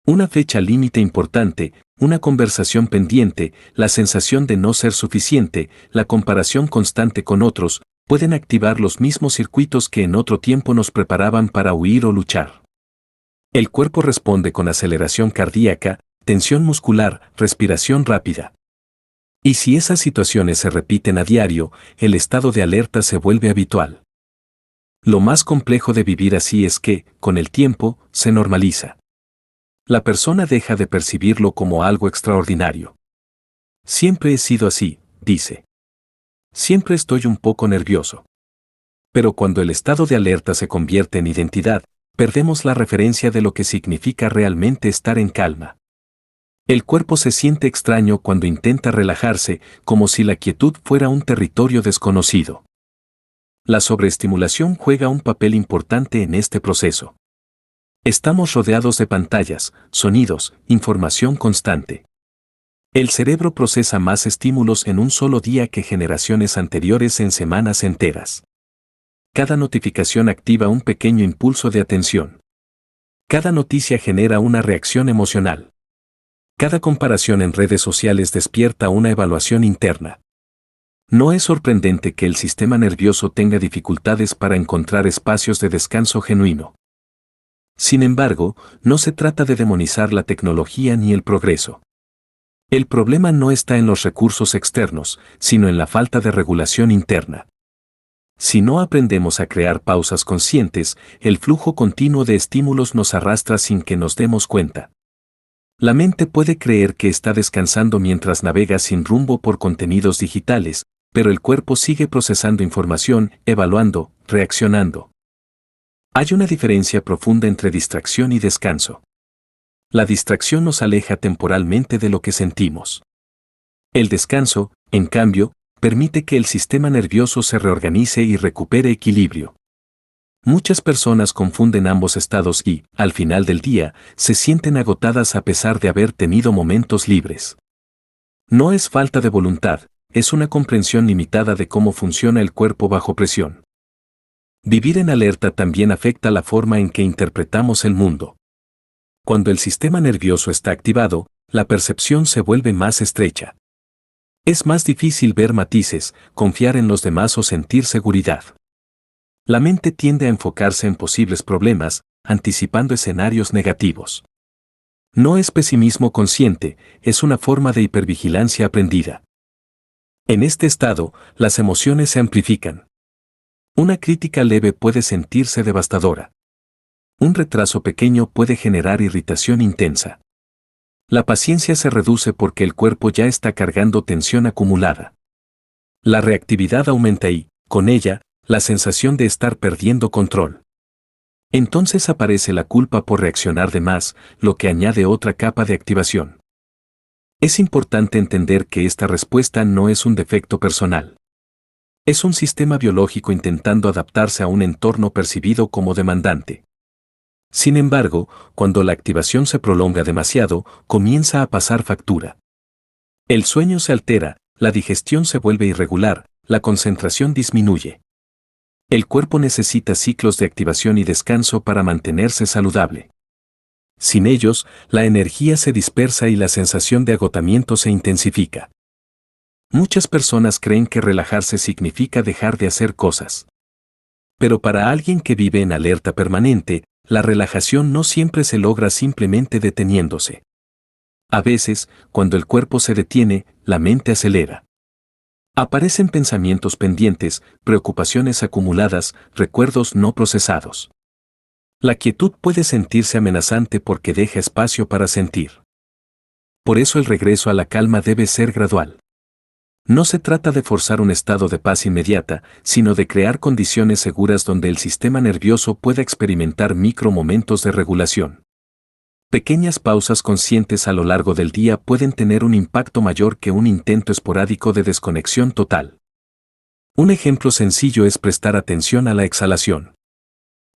Una fecha límite importante, una conversación pendiente, la sensación de no ser suficiente, la comparación constante con otros, pueden activar los mismos circuitos que en otro tiempo nos preparaban para huir o luchar. El cuerpo responde con aceleración cardíaca, tensión muscular, respiración rápida. Y si esas situaciones se repiten a diario, el estado de alerta se vuelve habitual. Lo más complejo de vivir así es que, con el tiempo, se normaliza. La persona deja de percibirlo como algo extraordinario. Siempre he sido así, dice. Siempre estoy un poco nervioso. Pero cuando el estado de alerta se convierte en identidad, perdemos la referencia de lo que significa realmente estar en calma. El cuerpo se siente extraño cuando intenta relajarse, como si la quietud fuera un territorio desconocido. La sobreestimulación juega un papel importante en este proceso. Estamos rodeados de pantallas, sonidos, información constante. El cerebro procesa más estímulos en un solo día que generaciones anteriores en semanas enteras. Cada notificación activa un pequeño impulso de atención. Cada noticia genera una reacción emocional. Cada comparación en redes sociales despierta una evaluación interna. No es sorprendente que el sistema nervioso tenga dificultades para encontrar espacios de descanso genuino. Sin embargo, no se trata de demonizar la tecnología ni el progreso. El problema no está en los recursos externos, sino en la falta de regulación interna. Si no aprendemos a crear pausas conscientes, el flujo continuo de estímulos nos arrastra sin que nos demos cuenta. La mente puede creer que está descansando mientras navega sin rumbo por contenidos digitales, pero el cuerpo sigue procesando información, evaluando, reaccionando. Hay una diferencia profunda entre distracción y descanso. La distracción nos aleja temporalmente de lo que sentimos. El descanso, en cambio, permite que el sistema nervioso se reorganice y recupere equilibrio. Muchas personas confunden ambos estados y, al final del día, se sienten agotadas a pesar de haber tenido momentos libres. No es falta de voluntad, es una comprensión limitada de cómo funciona el cuerpo bajo presión. Vivir en alerta también afecta la forma en que interpretamos el mundo. Cuando el sistema nervioso está activado, la percepción se vuelve más estrecha. Es más difícil ver matices, confiar en los demás o sentir seguridad. La mente tiende a enfocarse en posibles problemas, anticipando escenarios negativos. No es pesimismo consciente, es una forma de hipervigilancia aprendida. En este estado, las emociones se amplifican. Una crítica leve puede sentirse devastadora. Un retraso pequeño puede generar irritación intensa. La paciencia se reduce porque el cuerpo ya está cargando tensión acumulada. La reactividad aumenta y, con ella, la sensación de estar perdiendo control. Entonces aparece la culpa por reaccionar de más, lo que añade otra capa de activación. Es importante entender que esta respuesta no es un defecto personal. Es un sistema biológico intentando adaptarse a un entorno percibido como demandante. Sin embargo, cuando la activación se prolonga demasiado, comienza a pasar factura. El sueño se altera, la digestión se vuelve irregular, la concentración disminuye. El cuerpo necesita ciclos de activación y descanso para mantenerse saludable. Sin ellos, la energía se dispersa y la sensación de agotamiento se intensifica. Muchas personas creen que relajarse significa dejar de hacer cosas. Pero para alguien que vive en alerta permanente, la relajación no siempre se logra simplemente deteniéndose. A veces, cuando el cuerpo se detiene, la mente acelera. Aparecen pensamientos pendientes, preocupaciones acumuladas, recuerdos no procesados. La quietud puede sentirse amenazante porque deja espacio para sentir. Por eso el regreso a la calma debe ser gradual. No se trata de forzar un estado de paz inmediata, sino de crear condiciones seguras donde el sistema nervioso pueda experimentar micromomentos de regulación. Pequeñas pausas conscientes a lo largo del día pueden tener un impacto mayor que un intento esporádico de desconexión total. Un ejemplo sencillo es prestar atención a la exhalación.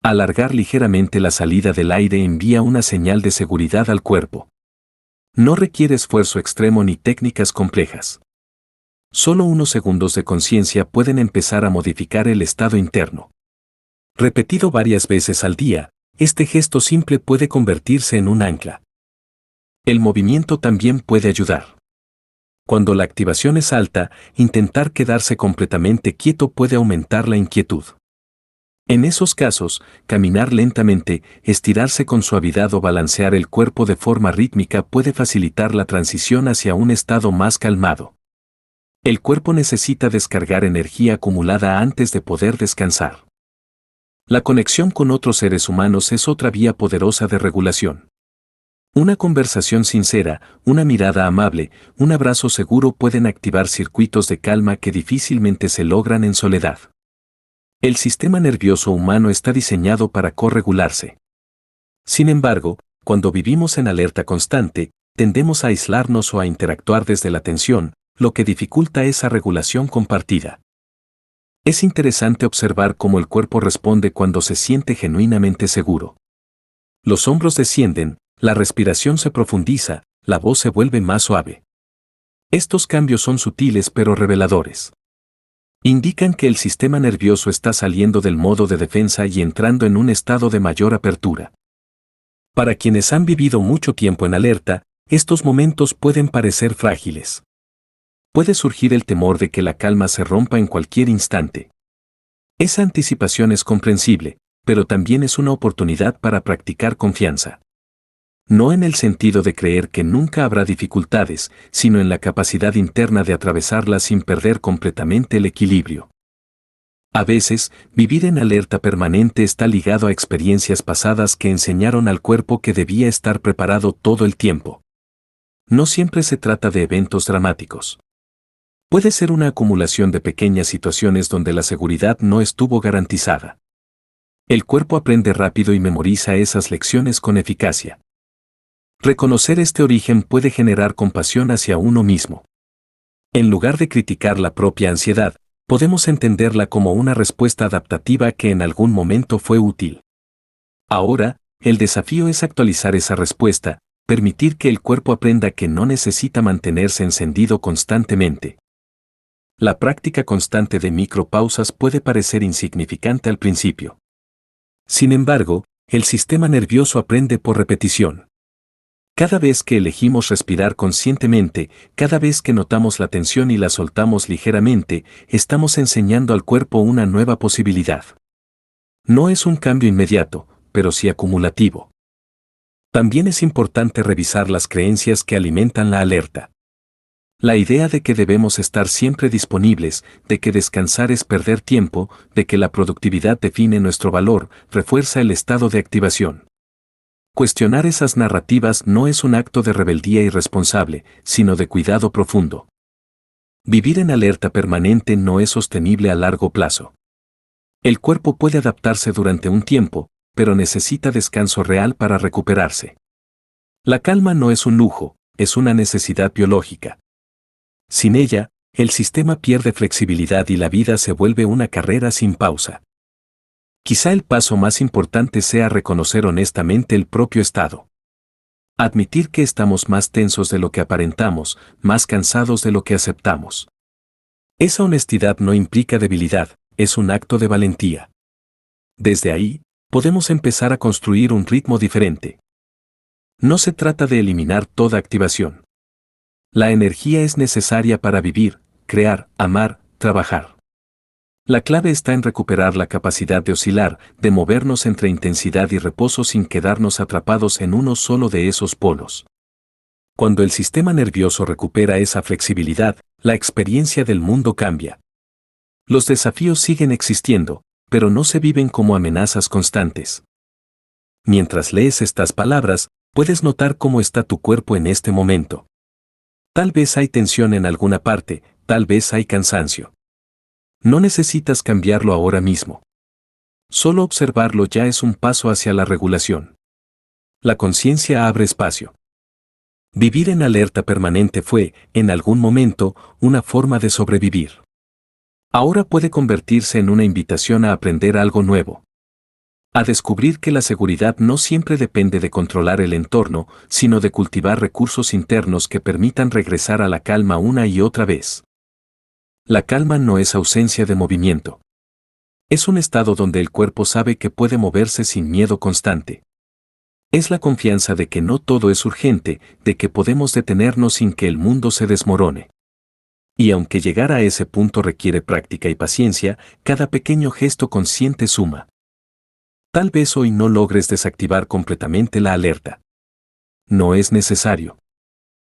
Alargar ligeramente la salida del aire envía una señal de seguridad al cuerpo. No requiere esfuerzo extremo ni técnicas complejas. Solo unos segundos de conciencia pueden empezar a modificar el estado interno. Repetido varias veces al día, este gesto simple puede convertirse en un ancla. El movimiento también puede ayudar. Cuando la activación es alta, intentar quedarse completamente quieto puede aumentar la inquietud. En esos casos, caminar lentamente, estirarse con suavidad o balancear el cuerpo de forma rítmica puede facilitar la transición hacia un estado más calmado. El cuerpo necesita descargar energía acumulada antes de poder descansar. La conexión con otros seres humanos es otra vía poderosa de regulación. Una conversación sincera, una mirada amable, un abrazo seguro pueden activar circuitos de calma que difícilmente se logran en soledad. El sistema nervioso humano está diseñado para corregularse. Sin embargo, cuando vivimos en alerta constante, tendemos a aislarnos o a interactuar desde la tensión, lo que dificulta esa regulación compartida. Es interesante observar cómo el cuerpo responde cuando se siente genuinamente seguro. Los hombros descienden, la respiración se profundiza, la voz se vuelve más suave. Estos cambios son sutiles pero reveladores. Indican que el sistema nervioso está saliendo del modo de defensa y entrando en un estado de mayor apertura. Para quienes han vivido mucho tiempo en alerta, estos momentos pueden parecer frágiles. Puede surgir el temor de que la calma se rompa en cualquier instante. Esa anticipación es comprensible, pero también es una oportunidad para practicar confianza. No en el sentido de creer que nunca habrá dificultades, sino en la capacidad interna de atravesarlas sin perder completamente el equilibrio. A veces, vivir en alerta permanente está ligado a experiencias pasadas que enseñaron al cuerpo que debía estar preparado todo el tiempo. No siempre se trata de eventos dramáticos. Puede ser una acumulación de pequeñas situaciones donde la seguridad no estuvo garantizada. El cuerpo aprende rápido y memoriza esas lecciones con eficacia. Reconocer este origen puede generar compasión hacia uno mismo. En lugar de criticar la propia ansiedad, podemos entenderla como una respuesta adaptativa que en algún momento fue útil. Ahora, el desafío es actualizar esa respuesta, permitir que el cuerpo aprenda que no necesita mantenerse encendido constantemente. La práctica constante de micropausas puede parecer insignificante al principio. Sin embargo, el sistema nervioso aprende por repetición. Cada vez que elegimos respirar conscientemente, cada vez que notamos la tensión y la soltamos ligeramente, estamos enseñando al cuerpo una nueva posibilidad. No es un cambio inmediato, pero sí acumulativo. También es importante revisar las creencias que alimentan la alerta. La idea de que debemos estar siempre disponibles, de que descansar es perder tiempo, de que la productividad define nuestro valor, refuerza el estado de activación. Cuestionar esas narrativas no es un acto de rebeldía irresponsable, sino de cuidado profundo. Vivir en alerta permanente no es sostenible a largo plazo. El cuerpo puede adaptarse durante un tiempo, pero necesita descanso real para recuperarse. La calma no es un lujo, es una necesidad biológica. Sin ella, el sistema pierde flexibilidad y la vida se vuelve una carrera sin pausa. Quizá el paso más importante sea reconocer honestamente el propio estado. Admitir que estamos más tensos de lo que aparentamos, más cansados de lo que aceptamos. Esa honestidad no implica debilidad, es un acto de valentía. Desde ahí, podemos empezar a construir un ritmo diferente. No se trata de eliminar toda activación. La energía es necesaria para vivir, crear, amar, trabajar. La clave está en recuperar la capacidad de oscilar, de movernos entre intensidad y reposo sin quedarnos atrapados en uno solo de esos polos. Cuando el sistema nervioso recupera esa flexibilidad, la experiencia del mundo cambia. Los desafíos siguen existiendo, pero no se viven como amenazas constantes. Mientras lees estas palabras, puedes notar cómo está tu cuerpo en este momento. Tal vez hay tensión en alguna parte, tal vez hay cansancio. No necesitas cambiarlo ahora mismo. Solo observarlo ya es un paso hacia la regulación. La conciencia abre espacio. Vivir en alerta permanente fue, en algún momento, una forma de sobrevivir. Ahora puede convertirse en una invitación a aprender algo nuevo. A descubrir que la seguridad no siempre depende de controlar el entorno, sino de cultivar recursos internos que permitan regresar a la calma una y otra vez. La calma no es ausencia de movimiento. Es un estado donde el cuerpo sabe que puede moverse sin miedo constante. Es la confianza de que no todo es urgente, de que podemos detenernos sin que el mundo se desmorone. Y aunque llegar a ese punto requiere práctica y paciencia, cada pequeño gesto consciente suma. Tal vez hoy no logres desactivar completamente la alerta. No es necesario.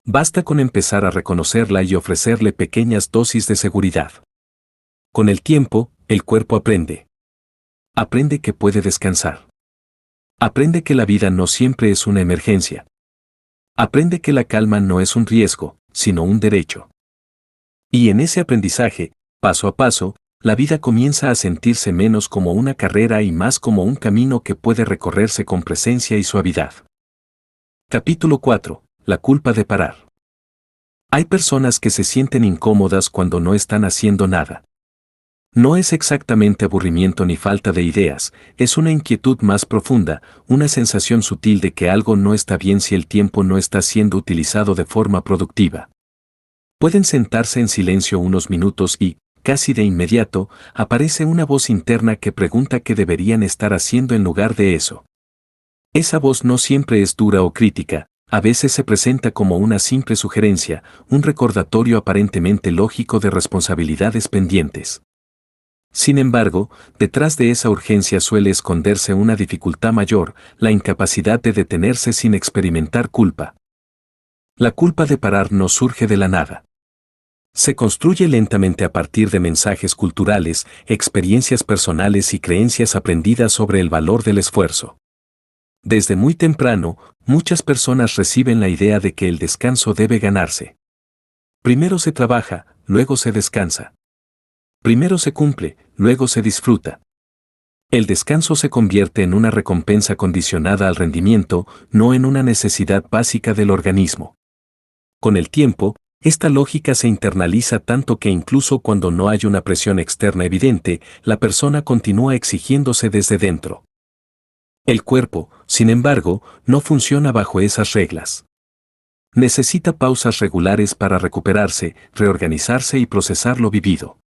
Basta con empezar a reconocerla y ofrecerle pequeñas dosis de seguridad. Con el tiempo, el cuerpo aprende. Aprende que puede descansar. Aprende que la vida no siempre es una emergencia. Aprende que la calma no es un riesgo, sino un derecho. Y en ese aprendizaje, paso a paso, la vida comienza a sentirse menos como una carrera y más como un camino que puede recorrerse con presencia y suavidad. Capítulo 4. La culpa de parar. Hay personas que se sienten incómodas cuando no están haciendo nada. No es exactamente aburrimiento ni falta de ideas, es una inquietud más profunda, una sensación sutil de que algo no está bien si el tiempo no está siendo utilizado de forma productiva. Pueden sentarse en silencio unos minutos y, casi de inmediato, aparece una voz interna que pregunta qué deberían estar haciendo en lugar de eso. Esa voz no siempre es dura o crítica, A veces se presenta como una simple sugerencia, un recordatorio aparentemente lógico de responsabilidades pendientes. Sin embargo, detrás de esa urgencia suele esconderse una dificultad mayor, la incapacidad de detenerse sin experimentar culpa. La culpa de parar no surge de la nada. Se construye lentamente a partir de mensajes culturales, experiencias personales y creencias aprendidas sobre el valor del esfuerzo. Desde muy temprano, muchas personas reciben la idea de que el descanso debe ganarse. Primero se trabaja, luego se descansa. Primero se cumple, luego se disfruta. El descanso se convierte en una recompensa condicionada al rendimiento, no en una necesidad básica del organismo. Con el tiempo, esta lógica se internaliza tanto que incluso cuando no hay una presión externa evidente, la persona continúa exigiéndose desde dentro. El cuerpo, sin embargo, no funciona bajo esas reglas. Necesita pausas regulares para recuperarse, reorganizarse y procesar lo vivido.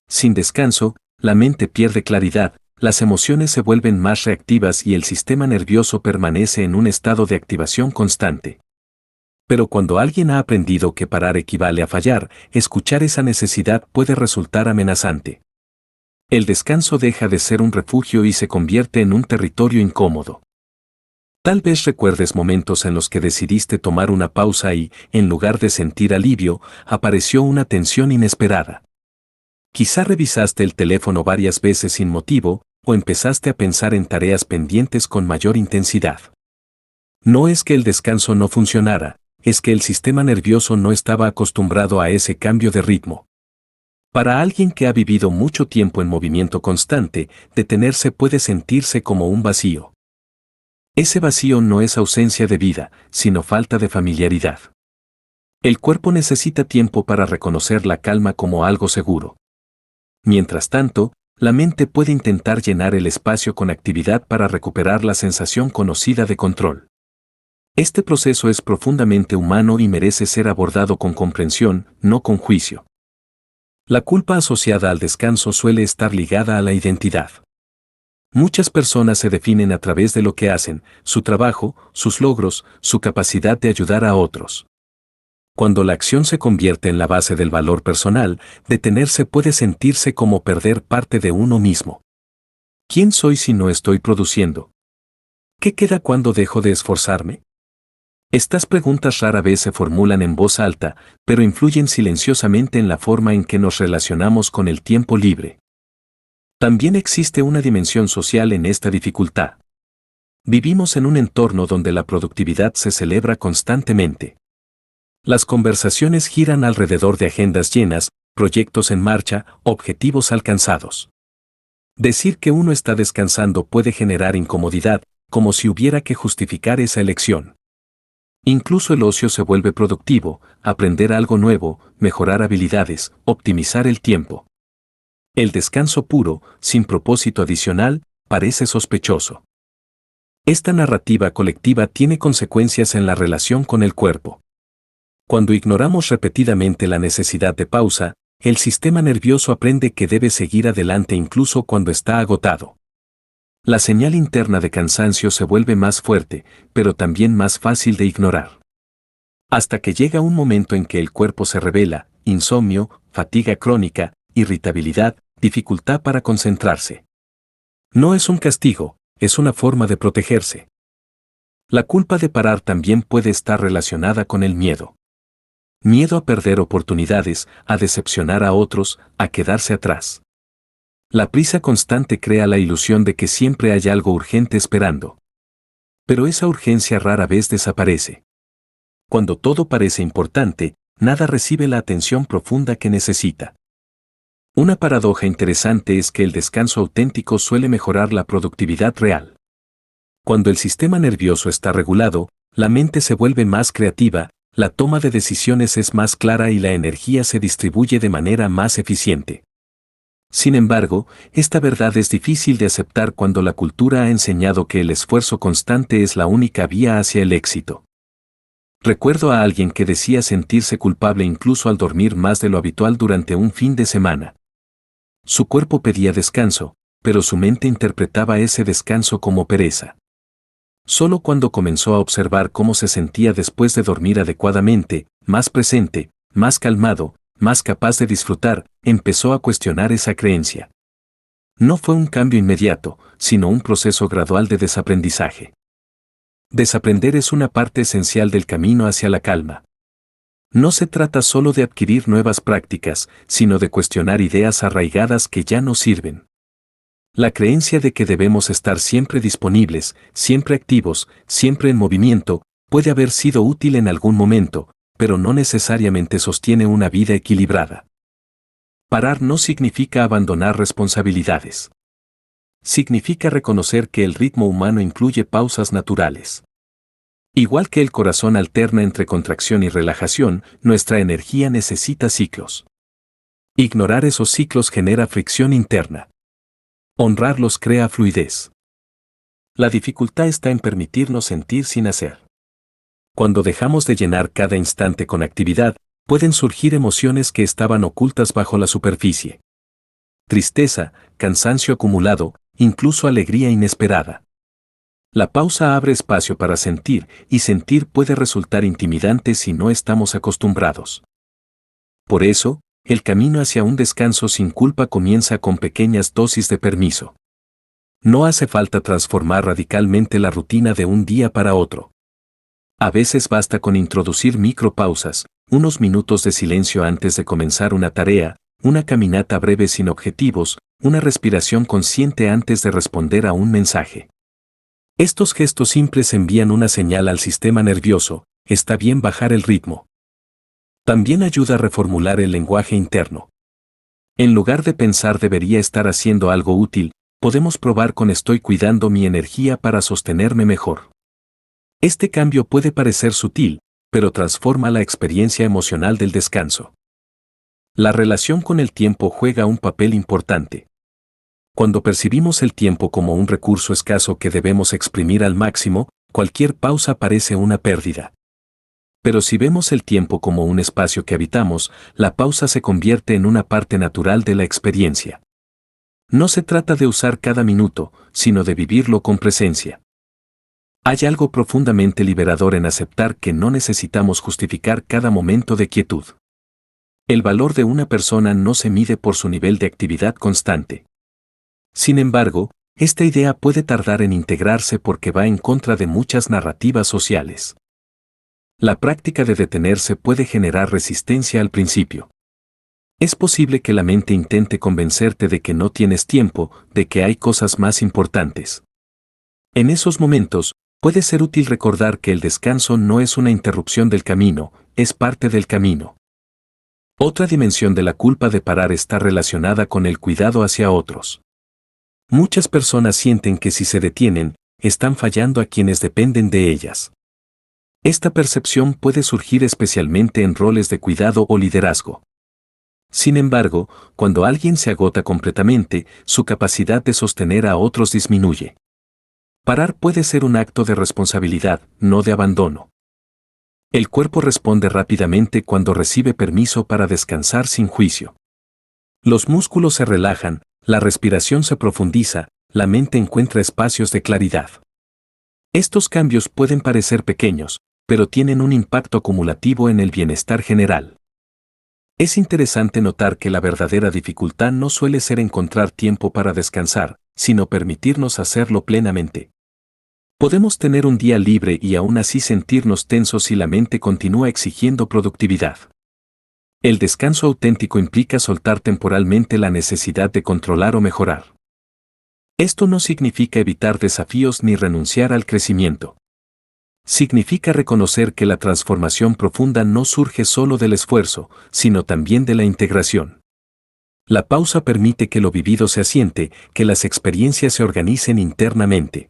Sin descanso, la mente pierde claridad, las emociones se vuelven más reactivas y el sistema nervioso permanece en un estado de activación constante. Pero cuando alguien ha aprendido que parar equivale a fallar, escuchar esa necesidad puede resultar amenazante. El descanso deja de ser un refugio y se convierte en un territorio incómodo. Tal vez recuerdes momentos en los que decidiste tomar una pausa y, en lugar de sentir alivio, apareció una tensión inesperada. Quizá revisaste el teléfono varias veces sin motivo, o empezaste a pensar en tareas pendientes con mayor intensidad. No es que el descanso no funcionara, es que el sistema nervioso no estaba acostumbrado a ese cambio de ritmo. Para alguien que ha vivido mucho tiempo en movimiento constante, detenerse puede sentirse como un vacío. Ese vacío no es ausencia de vida, sino falta de familiaridad. El cuerpo necesita tiempo para reconocer la calma como algo seguro. Mientras tanto, la mente puede intentar llenar el espacio con actividad para recuperar la sensación conocida de control. Este proceso es profundamente humano y merece ser abordado con comprensión, no con juicio. La culpa asociada al descanso suele estar ligada a la identidad. Muchas personas se definen a través de lo que hacen, su trabajo, sus logros, su capacidad de ayudar a otros. Cuando la acción se convierte en la base del valor personal, detenerse puede sentirse como perder parte de uno mismo. ¿Quién soy si no estoy produciendo? ¿Qué queda cuando dejo de esforzarme? Estas preguntas rara vez se formulan en voz alta, pero influyen silenciosamente en la forma en que nos relacionamos con el tiempo libre. También existe una dimensión social en esta dificultad. Vivimos en un entorno donde la productividad se celebra constantemente. Las conversaciones giran alrededor de agendas llenas, proyectos en marcha, objetivos alcanzados. Decir que uno está descansando puede generar incomodidad, como si hubiera que justificar esa elección. Incluso el ocio se vuelve productivo, aprender algo nuevo, mejorar habilidades, optimizar el tiempo. El descanso puro, sin propósito adicional, parece sospechoso. Esta narrativa colectiva tiene consecuencias en la relación con el cuerpo. Cuando ignoramos repetidamente la necesidad de pausa, el sistema nervioso aprende que debe seguir adelante incluso cuando está agotado. La señal interna de cansancio se vuelve más fuerte, pero también más fácil de ignorar. Hasta que llega un momento en que el cuerpo se revela, insomnio, fatiga crónica, irritabilidad, dificultad para concentrarse. No es un castigo, es una forma de protegerse. La culpa de parar también puede estar relacionada con el miedo. Miedo a perder oportunidades, a decepcionar a otros, a quedarse atrás. La prisa constante crea la ilusión de que siempre hay algo urgente esperando. Pero esa urgencia rara vez desaparece. Cuando todo parece importante, nada recibe la atención profunda que necesita. Una paradoja interesante es que el descanso auténtico suele mejorar la productividad real. Cuando el sistema nervioso está regulado, la mente se vuelve más creativa, la toma de decisiones es más clara y la energía se distribuye de manera más eficiente. Sin embargo, esta verdad es difícil de aceptar cuando la cultura ha enseñado que el esfuerzo constante es la única vía hacia el éxito. Recuerdo a alguien que decía sentirse culpable incluso al dormir más de lo habitual durante un fin de semana. Su cuerpo pedía descanso, pero su mente interpretaba ese descanso como pereza. Solo cuando comenzó a observar cómo se sentía después de dormir adecuadamente, más presente, más calmado, más capaz de disfrutar, empezó a cuestionar esa creencia. No fue un cambio inmediato, sino un proceso gradual de desaprendizaje. Desaprender es una parte esencial del camino hacia la calma. No se trata solo de adquirir nuevas prácticas, sino de cuestionar ideas arraigadas que ya no sirven. La creencia de que debemos estar siempre disponibles, siempre activos, siempre en movimiento, puede haber sido útil en algún momento, pero no necesariamente sostiene una vida equilibrada. Parar no significa abandonar responsabilidades. Significa reconocer que el ritmo humano incluye pausas naturales. Igual que el corazón alterna entre contracción y relajación, nuestra energía necesita ciclos. Ignorar esos ciclos genera fricción interna. Honrarlos crea fluidez. La dificultad está en permitirnos sentir sin hacer. Cuando dejamos de llenar cada instante con actividad, pueden surgir emociones que estaban ocultas bajo la superficie. Tristeza, cansancio acumulado, incluso alegría inesperada. La pausa abre espacio para sentir, y sentir puede resultar intimidante si no estamos acostumbrados. Por eso, el camino hacia un descanso sin culpa comienza con pequeñas dosis de permiso. No hace falta transformar radicalmente la rutina de un día para otro. A veces basta con introducir micropausas, unos minutos de silencio antes de comenzar una tarea, una caminata breve sin objetivos, una respiración consciente antes de responder a un mensaje. Estos gestos simples envían una señal al sistema nervioso: está bien bajar el ritmo. También ayuda a reformular el lenguaje interno. En lugar de pensar debería estar haciendo algo útil, podemos probar con estoy cuidando mi energía para sostenerme mejor. Este cambio puede parecer sutil, pero transforma la experiencia emocional del descanso. La relación con el tiempo juega un papel importante. Cuando percibimos el tiempo como un recurso escaso que debemos exprimir al máximo, cualquier pausa parece una pérdida. Pero si vemos el tiempo como un espacio que habitamos, la pausa se convierte en una parte natural de la experiencia. No se trata de usar cada minuto, sino de vivirlo con presencia. Hay algo profundamente liberador en aceptar que no necesitamos justificar cada momento de quietud. El valor de una persona no se mide por su nivel de actividad constante. Sin embargo, esta idea puede tardar en integrarse porque va en contra de muchas narrativas sociales. La práctica de detenerse puede generar resistencia al principio. Es posible que la mente intente convencerte de que no tienes tiempo, de que hay cosas más importantes. En esos momentos, puede ser útil recordar que el descanso no es una interrupción del camino, es parte del camino. Otra dimensión de la culpa de parar está relacionada con el cuidado hacia otros. Muchas personas sienten que si se detienen, están fallando a quienes dependen de ellas. Esta percepción puede surgir especialmente en roles de cuidado o liderazgo. Sin embargo, cuando alguien se agota completamente, su capacidad de sostener a otros disminuye. Parar puede ser un acto de responsabilidad, no de abandono. El cuerpo responde rápidamente cuando recibe permiso para descansar sin juicio. Los músculos se relajan, la respiración se profundiza, la mente encuentra espacios de claridad. Estos cambios pueden parecer pequeños, pero tienen un impacto acumulativo en el bienestar general. Es interesante notar que la verdadera dificultad no suele ser encontrar tiempo para descansar, sino permitirnos hacerlo plenamente. Podemos tener un día libre y aún así sentirnos tensos si la mente continúa exigiendo productividad. El descanso auténtico implica soltar temporalmente la necesidad de controlar o mejorar. Esto no significa evitar desafíos ni renunciar al crecimiento. Significa reconocer que la transformación profunda no surge solo del esfuerzo, sino también de la integración. La pausa permite que lo vivido se asiente, que las experiencias se organicen internamente.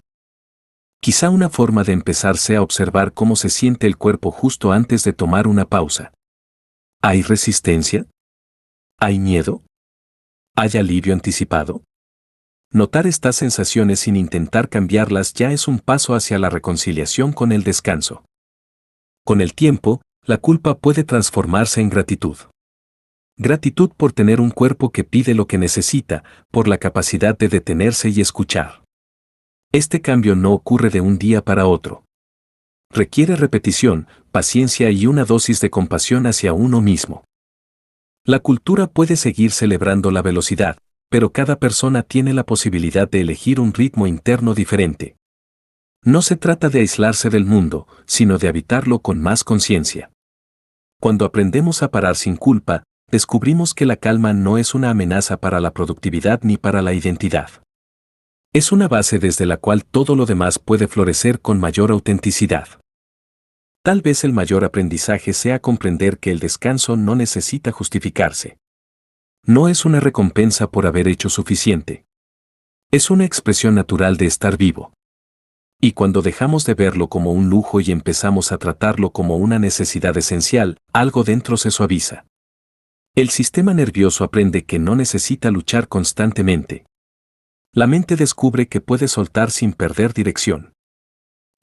Quizá una forma de empezar sea observar cómo se siente el cuerpo justo antes de tomar una pausa. ¿Hay resistencia? ¿Hay miedo? ¿Hay alivio anticipado? Notar estas sensaciones sin intentar cambiarlas ya es un paso hacia la reconciliación con el descanso. Con el tiempo, la culpa puede transformarse en gratitud. Gratitud por tener un cuerpo que pide lo que necesita, por la capacidad de detenerse y escuchar. Este cambio no ocurre de un día para otro. Requiere repetición, paciencia y una dosis de compasión hacia uno mismo. La cultura puede seguir celebrando la velocidad, pero cada persona tiene la posibilidad de elegir un ritmo interno diferente. No se trata de aislarse del mundo, sino de habitarlo con más conciencia. Cuando aprendemos a parar sin culpa, descubrimos que la calma no es una amenaza para la productividad ni para la identidad. Es una base desde la cual todo lo demás puede florecer con mayor autenticidad. Tal vez el mayor aprendizaje sea comprender que el descanso no necesita justificarse. No es una recompensa por haber hecho suficiente. Es una expresión natural de estar vivo. Y cuando dejamos de verlo como un lujo y empezamos a tratarlo como una necesidad esencial, algo dentro se suaviza. El sistema nervioso aprende que no necesita luchar constantemente. La mente descubre que puede soltar sin perder dirección.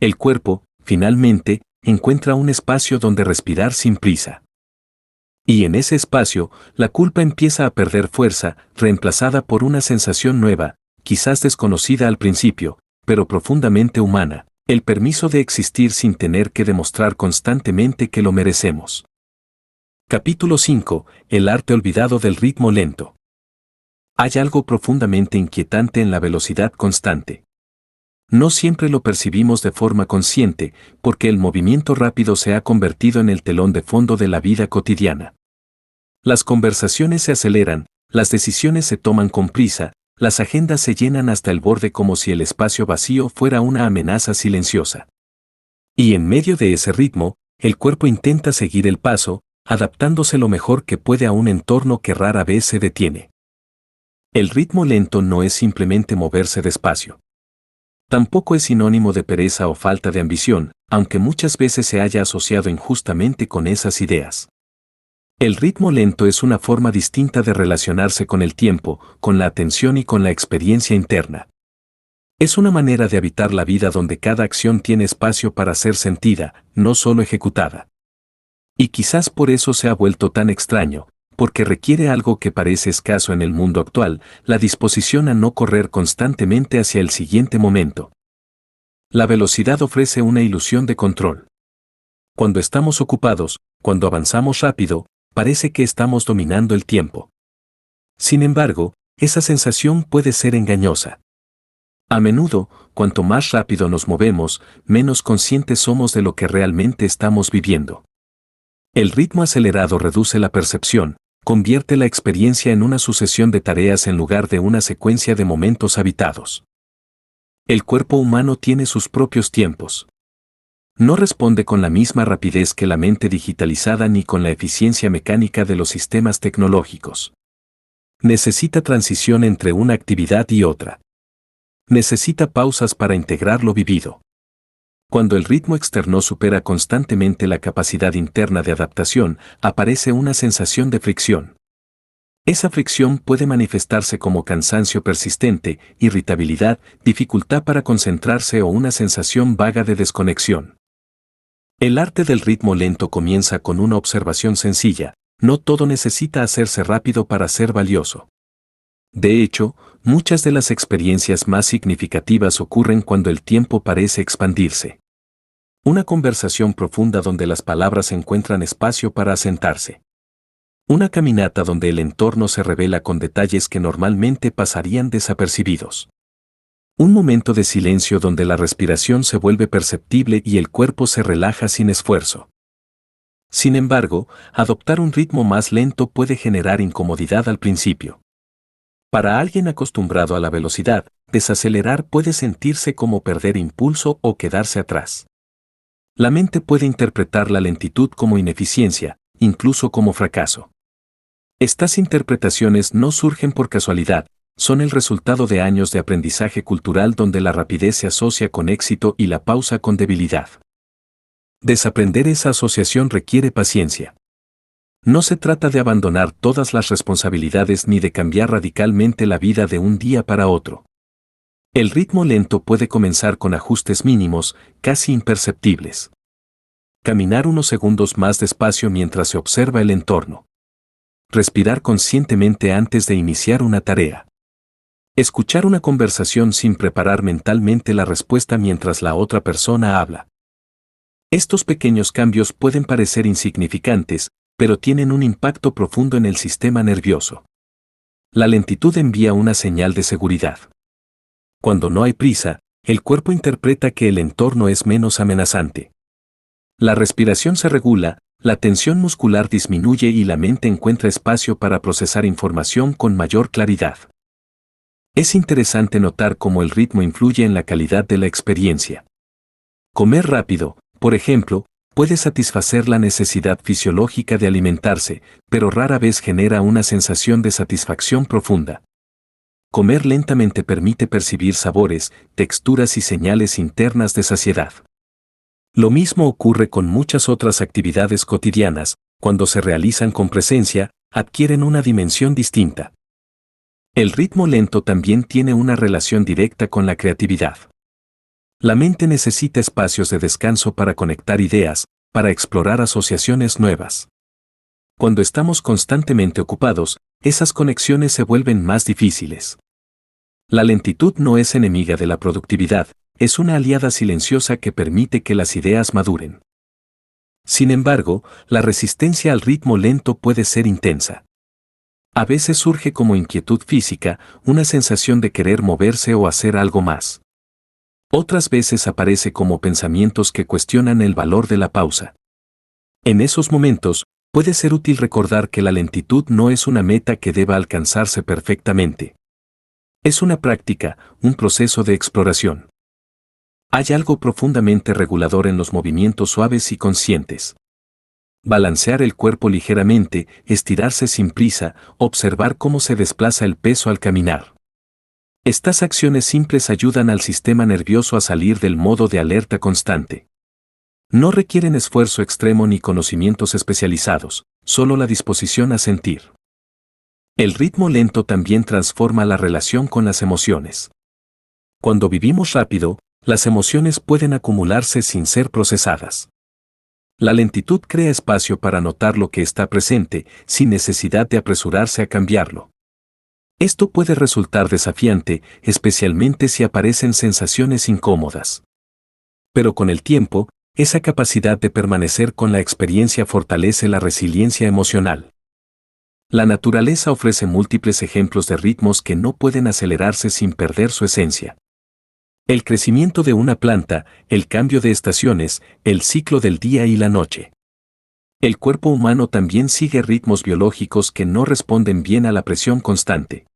El cuerpo, finalmente, encuentra un espacio donde respirar sin prisa. Y en ese espacio, la culpa empieza a perder fuerza, reemplazada por una sensación nueva, quizás desconocida al principio, pero profundamente humana, el permiso de existir sin tener que demostrar constantemente que lo merecemos. Capítulo 5. El arte olvidado del ritmo lento. Hay algo profundamente inquietante en la velocidad constante. No siempre lo percibimos de forma consciente, porque el movimiento rápido se ha convertido en el telón de fondo de la vida cotidiana. Las conversaciones se aceleran, las decisiones se toman con prisa, las agendas se llenan hasta el borde como si el espacio vacío fuera una amenaza silenciosa. Y en medio de ese ritmo, el cuerpo intenta seguir el paso, adaptándose lo mejor que puede a un entorno que rara vez se detiene. El ritmo lento no es simplemente moverse despacio. Tampoco es sinónimo de pereza o falta de ambición, aunque muchas veces se haya asociado injustamente con esas ideas. El ritmo lento es una forma distinta de relacionarse con el tiempo, con la atención y con la experiencia interna. Es una manera de habitar la vida donde cada acción tiene espacio para ser sentida, no solo ejecutada. Y quizás por eso se ha vuelto tan extraño, porque requiere algo que parece escaso en el mundo actual, la disposición a no correr constantemente hacia el siguiente momento. La velocidad ofrece una ilusión de control. Cuando estamos ocupados, cuando avanzamos rápido, parece que estamos dominando el tiempo. Sin embargo, esa sensación puede ser engañosa. A menudo, cuanto más rápido nos movemos, menos conscientes somos de lo que realmente estamos viviendo. El ritmo acelerado reduce la percepción, convierte la experiencia en una sucesión de tareas en lugar de una secuencia de momentos habitados. El cuerpo humano tiene sus propios tiempos. No responde con la misma rapidez que la mente digitalizada ni con la eficiencia mecánica de los sistemas tecnológicos. Necesita transición entre una actividad y otra. Necesita pausas para integrar lo vivido. Cuando el ritmo externo supera constantemente la capacidad interna de adaptación, aparece una sensación de fricción. Esa fricción puede manifestarse como cansancio persistente, irritabilidad, dificultad para concentrarse o una sensación vaga de desconexión. El arte del ritmo lento comienza con una observación sencilla: no todo necesita hacerse rápido para ser valioso. De hecho, muchas de las experiencias más significativas ocurren cuando el tiempo parece expandirse. Una conversación profunda donde las palabras encuentran espacio para asentarse. Una caminata donde el entorno se revela con detalles que normalmente pasarían desapercibidos. Un momento de silencio donde la respiración se vuelve perceptible y el cuerpo se relaja sin esfuerzo. Sin embargo, adoptar un ritmo más lento puede generar incomodidad al principio. Para alguien acostumbrado a la velocidad, desacelerar puede sentirse como perder impulso o quedarse atrás. La mente puede interpretar la lentitud como ineficiencia, incluso como fracaso. Estas interpretaciones no surgen por casualidad, son el resultado de años de aprendizaje cultural donde la rapidez se asocia con éxito y la pausa con debilidad. Desaprender esa asociación requiere paciencia. No se trata de abandonar todas las responsabilidades ni de cambiar radicalmente la vida de un día para otro. El ritmo lento puede comenzar con ajustes mínimos, casi imperceptibles. Caminar unos segundos más despacio mientras se observa el entorno. Respirar conscientemente antes de iniciar una tarea. Escuchar una conversación sin preparar mentalmente la respuesta mientras la otra persona habla. Estos pequeños cambios pueden parecer insignificantes, pero tienen un impacto profundo en el sistema nervioso. La lentitud envía una señal de seguridad. Cuando no hay prisa, el cuerpo interpreta que el entorno es menos amenazante. La respiración se regula, la tensión muscular disminuye y la mente encuentra espacio para procesar información con mayor claridad. Es interesante notar cómo el ritmo influye en la calidad de la experiencia. Comer rápido, por ejemplo, puede satisfacer la necesidad fisiológica de alimentarse, pero rara vez genera una sensación de satisfacción profunda. Comer lentamente permite percibir sabores, texturas y señales internas de saciedad. Lo mismo ocurre con muchas otras actividades cotidianas, cuando se realizan con presencia, adquieren una dimensión distinta. El ritmo lento también tiene una relación directa con la creatividad. La mente necesita espacios de descanso para conectar ideas, para explorar asociaciones nuevas. Cuando estamos constantemente ocupados, esas conexiones se vuelven más difíciles. La lentitud no es enemiga de la productividad, es una aliada silenciosa que permite que las ideas maduren. Sin embargo, la resistencia al ritmo lento puede ser intensa. A veces surge como inquietud física, una sensación de querer moverse o hacer algo más. Otras veces aparece como pensamientos que cuestionan el valor de la pausa. En esos momentos, puede ser útil recordar que la lentitud no es una meta que deba alcanzarse perfectamente. Es una práctica, un proceso de exploración. Hay algo profundamente regulador en los movimientos suaves y conscientes. Balancear el cuerpo ligeramente, estirarse sin prisa, observar cómo se desplaza el peso al caminar. Estas acciones simples ayudan al sistema nervioso a salir del modo de alerta constante. No requieren esfuerzo extremo ni conocimientos especializados, solo la disposición a sentir. El ritmo lento también transforma la relación con las emociones. Cuando vivimos rápido, las emociones pueden acumularse sin ser procesadas. La lentitud crea espacio para notar lo que está presente, sin necesidad de apresurarse a cambiarlo. Esto puede resultar desafiante, especialmente si aparecen sensaciones incómodas. Pero con el tiempo, esa capacidad de permanecer con la experiencia fortalece la resiliencia emocional. La naturaleza ofrece múltiples ejemplos de ritmos que no pueden acelerarse sin perder su esencia. El crecimiento de una planta, el cambio de estaciones, el ciclo del día y la noche. El cuerpo humano también sigue ritmos biológicos que no responden bien a la presión constante.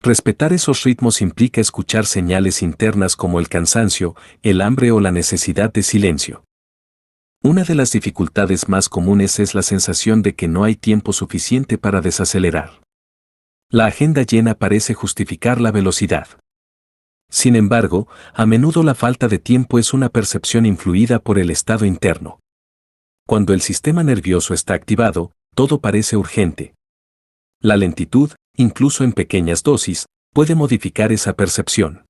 Respetar esos ritmos implica escuchar señales internas como el cansancio, el hambre o la necesidad de silencio. Una de las dificultades más comunes es la sensación de que no hay tiempo suficiente para desacelerar. La agenda llena parece justificar la velocidad. Sin embargo, a menudo la falta de tiempo es una percepción influida por el estado interno. Cuando el sistema nervioso está activado, todo parece urgente. La lentitud, incluso en pequeñas dosis, puede modificar esa percepción.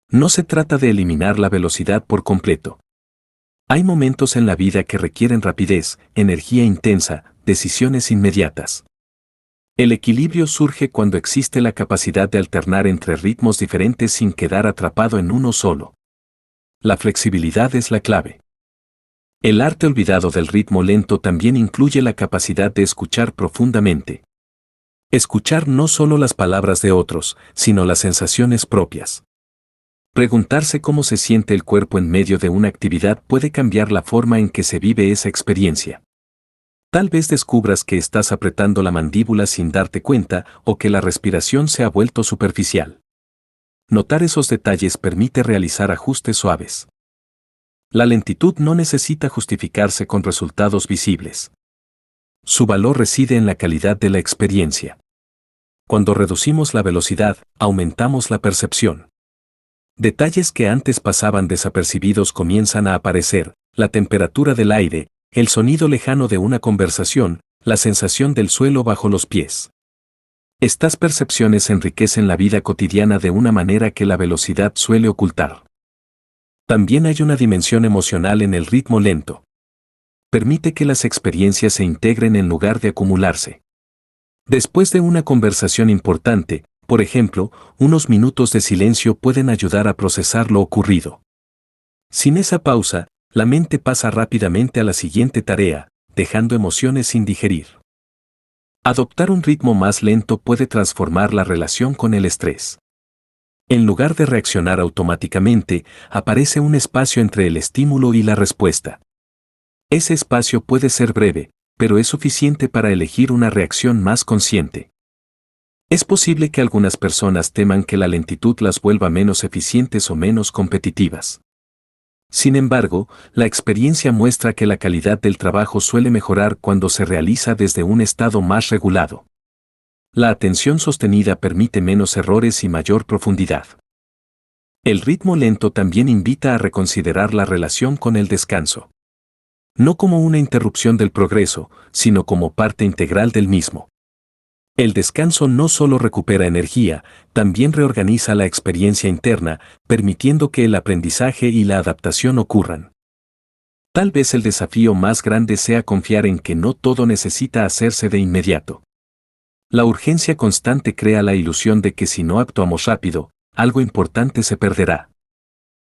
No se trata de eliminar la velocidad por completo. Hay momentos en la vida que requieren rapidez, energía intensa, decisiones inmediatas. El equilibrio surge cuando existe la capacidad de alternar entre ritmos diferentes sin quedar atrapado en uno solo. La flexibilidad es la clave. El arte olvidado del ritmo lento también incluye la capacidad de escuchar profundamente. Escuchar no solo las palabras de otros, sino las sensaciones propias. Preguntarse cómo se siente el cuerpo en medio de una actividad puede cambiar la forma en que se vive esa experiencia. Tal vez descubras que estás apretando la mandíbula sin darte cuenta o que la respiración se ha vuelto superficial. Notar esos detalles permite realizar ajustes suaves. La lentitud no necesita justificarse con resultados visibles. Su valor reside en la calidad de la experiencia. Cuando reducimos la velocidad, aumentamos la percepción. Detalles que antes pasaban desapercibidos comienzan a aparecer: la temperatura del aire, el sonido lejano de una conversación, la sensación del suelo bajo los pies. Estas percepciones enriquecen la vida cotidiana de una manera que la velocidad suele ocultar. También hay una dimensión emocional en el ritmo lento. Permite que las experiencias se integren en lugar de acumularse. Después de una conversación importante, Por ejemplo, unos minutos de silencio pueden ayudar a procesar lo ocurrido. Sin esa pausa, la mente pasa rápidamente a la siguiente tarea, dejando emociones sin digerir. Adoptar un ritmo más lento puede transformar la relación con el estrés. En lugar de reaccionar automáticamente, aparece un espacio entre el estímulo y la respuesta. Ese espacio puede ser breve, pero es suficiente para elegir una reacción más consciente. Es posible que algunas personas teman que la lentitud las vuelva menos eficientes o menos competitivas. Sin embargo, la experiencia muestra que la calidad del trabajo suele mejorar cuando se realiza desde un estado más regulado. La atención sostenida permite menos errores y mayor profundidad. El ritmo lento también invita a reconsiderar la relación con el descanso. No como una interrupción del progreso, sino como parte integral del mismo. El descanso no solo recupera energía, también reorganiza la experiencia interna, permitiendo que el aprendizaje y la adaptación ocurran. Tal vez el desafío más grande sea confiar en que no todo necesita hacerse de inmediato. La urgencia constante crea la ilusión de que si no actuamos rápido, algo importante se perderá.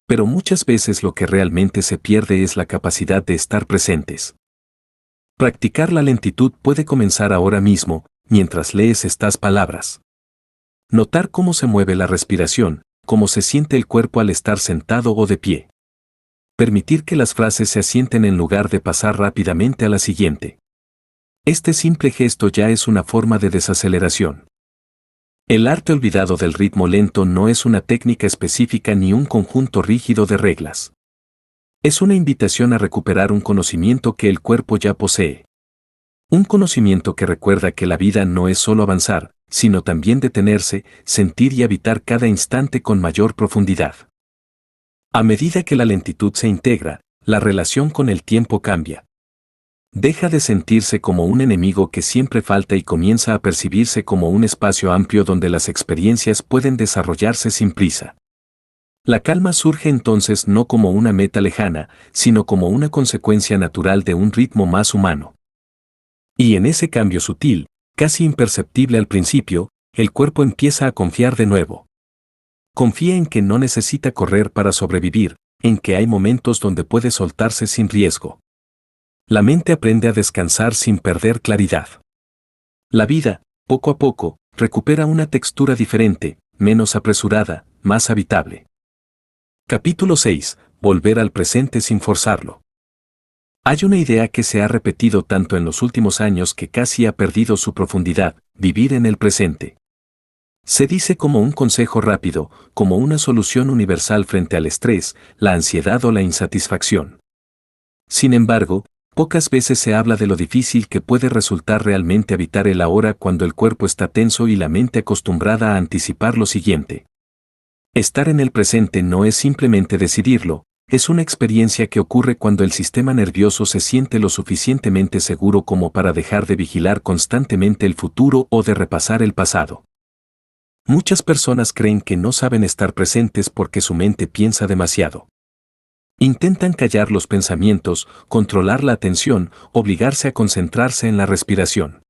Pero muchas veces lo que realmente se pierde es la capacidad de estar presentes. Practicar la lentitud puede comenzar ahora mismo, mientras lees estas palabras. Notar cómo se mueve la respiración, cómo se siente el cuerpo al estar sentado o de pie. Permitir que las frases se asienten en lugar de pasar rápidamente a la siguiente. Este simple gesto ya es una forma de desaceleración. El arte olvidado del ritmo lento no es una técnica específica ni un conjunto rígido de reglas. Es una invitación a recuperar un conocimiento que el cuerpo ya posee. Un conocimiento que recuerda que la vida no es solo avanzar, sino también detenerse, sentir y habitar cada instante con mayor profundidad. A medida que la lentitud se integra, la relación con el tiempo cambia. Deja de sentirse como un enemigo que siempre falta y comienza a percibirse como un espacio amplio donde las experiencias pueden desarrollarse sin prisa. La calma surge entonces no como una meta lejana, sino como una consecuencia natural de un ritmo más humano. Y en ese cambio sutil, casi imperceptible al principio, el cuerpo empieza a confiar de nuevo. Confía en que no necesita correr para sobrevivir, en que hay momentos donde puede soltarse sin riesgo. La mente aprende a descansar sin perder claridad. La vida, poco a poco, recupera una textura diferente, menos apresurada, más habitable. Capítulo 6. Volver al presente sin forzarlo. Hay una idea que se ha repetido tanto en los últimos años que casi ha perdido su profundidad: vivir en el presente. Se dice como un consejo rápido, como una solución universal frente al estrés, la ansiedad o la insatisfacción. Sin embargo, pocas veces se habla de lo difícil que puede resultar realmente habitar el ahora cuando el cuerpo está tenso y la mente acostumbrada a anticipar lo siguiente. Estar en el presente no es simplemente decidirlo, es una experiencia que ocurre cuando el sistema nervioso se siente lo suficientemente seguro como para dejar de vigilar constantemente el futuro o de repasar el pasado. Muchas personas creen que no saben estar presentes porque su mente piensa demasiado. Intentan callar los pensamientos, controlar la atención, obligarse a concentrarse en la respiración.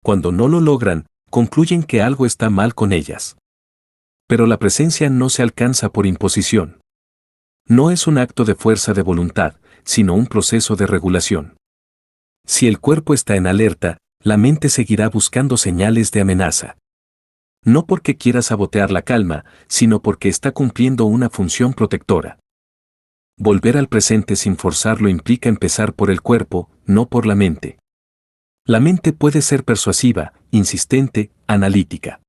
Cuando no lo logran, concluyen que algo está mal con ellas. Pero la presencia no se alcanza por imposición. No es un acto de fuerza de voluntad, sino un proceso de regulación. Si el cuerpo está en alerta, la mente seguirá buscando señales de amenaza. No porque quiera sabotear la calma, sino porque está cumpliendo una función protectora. Volver al presente sin forzarlo implica empezar por el cuerpo, no por la mente. La mente puede ser persuasiva, insistente, analítica.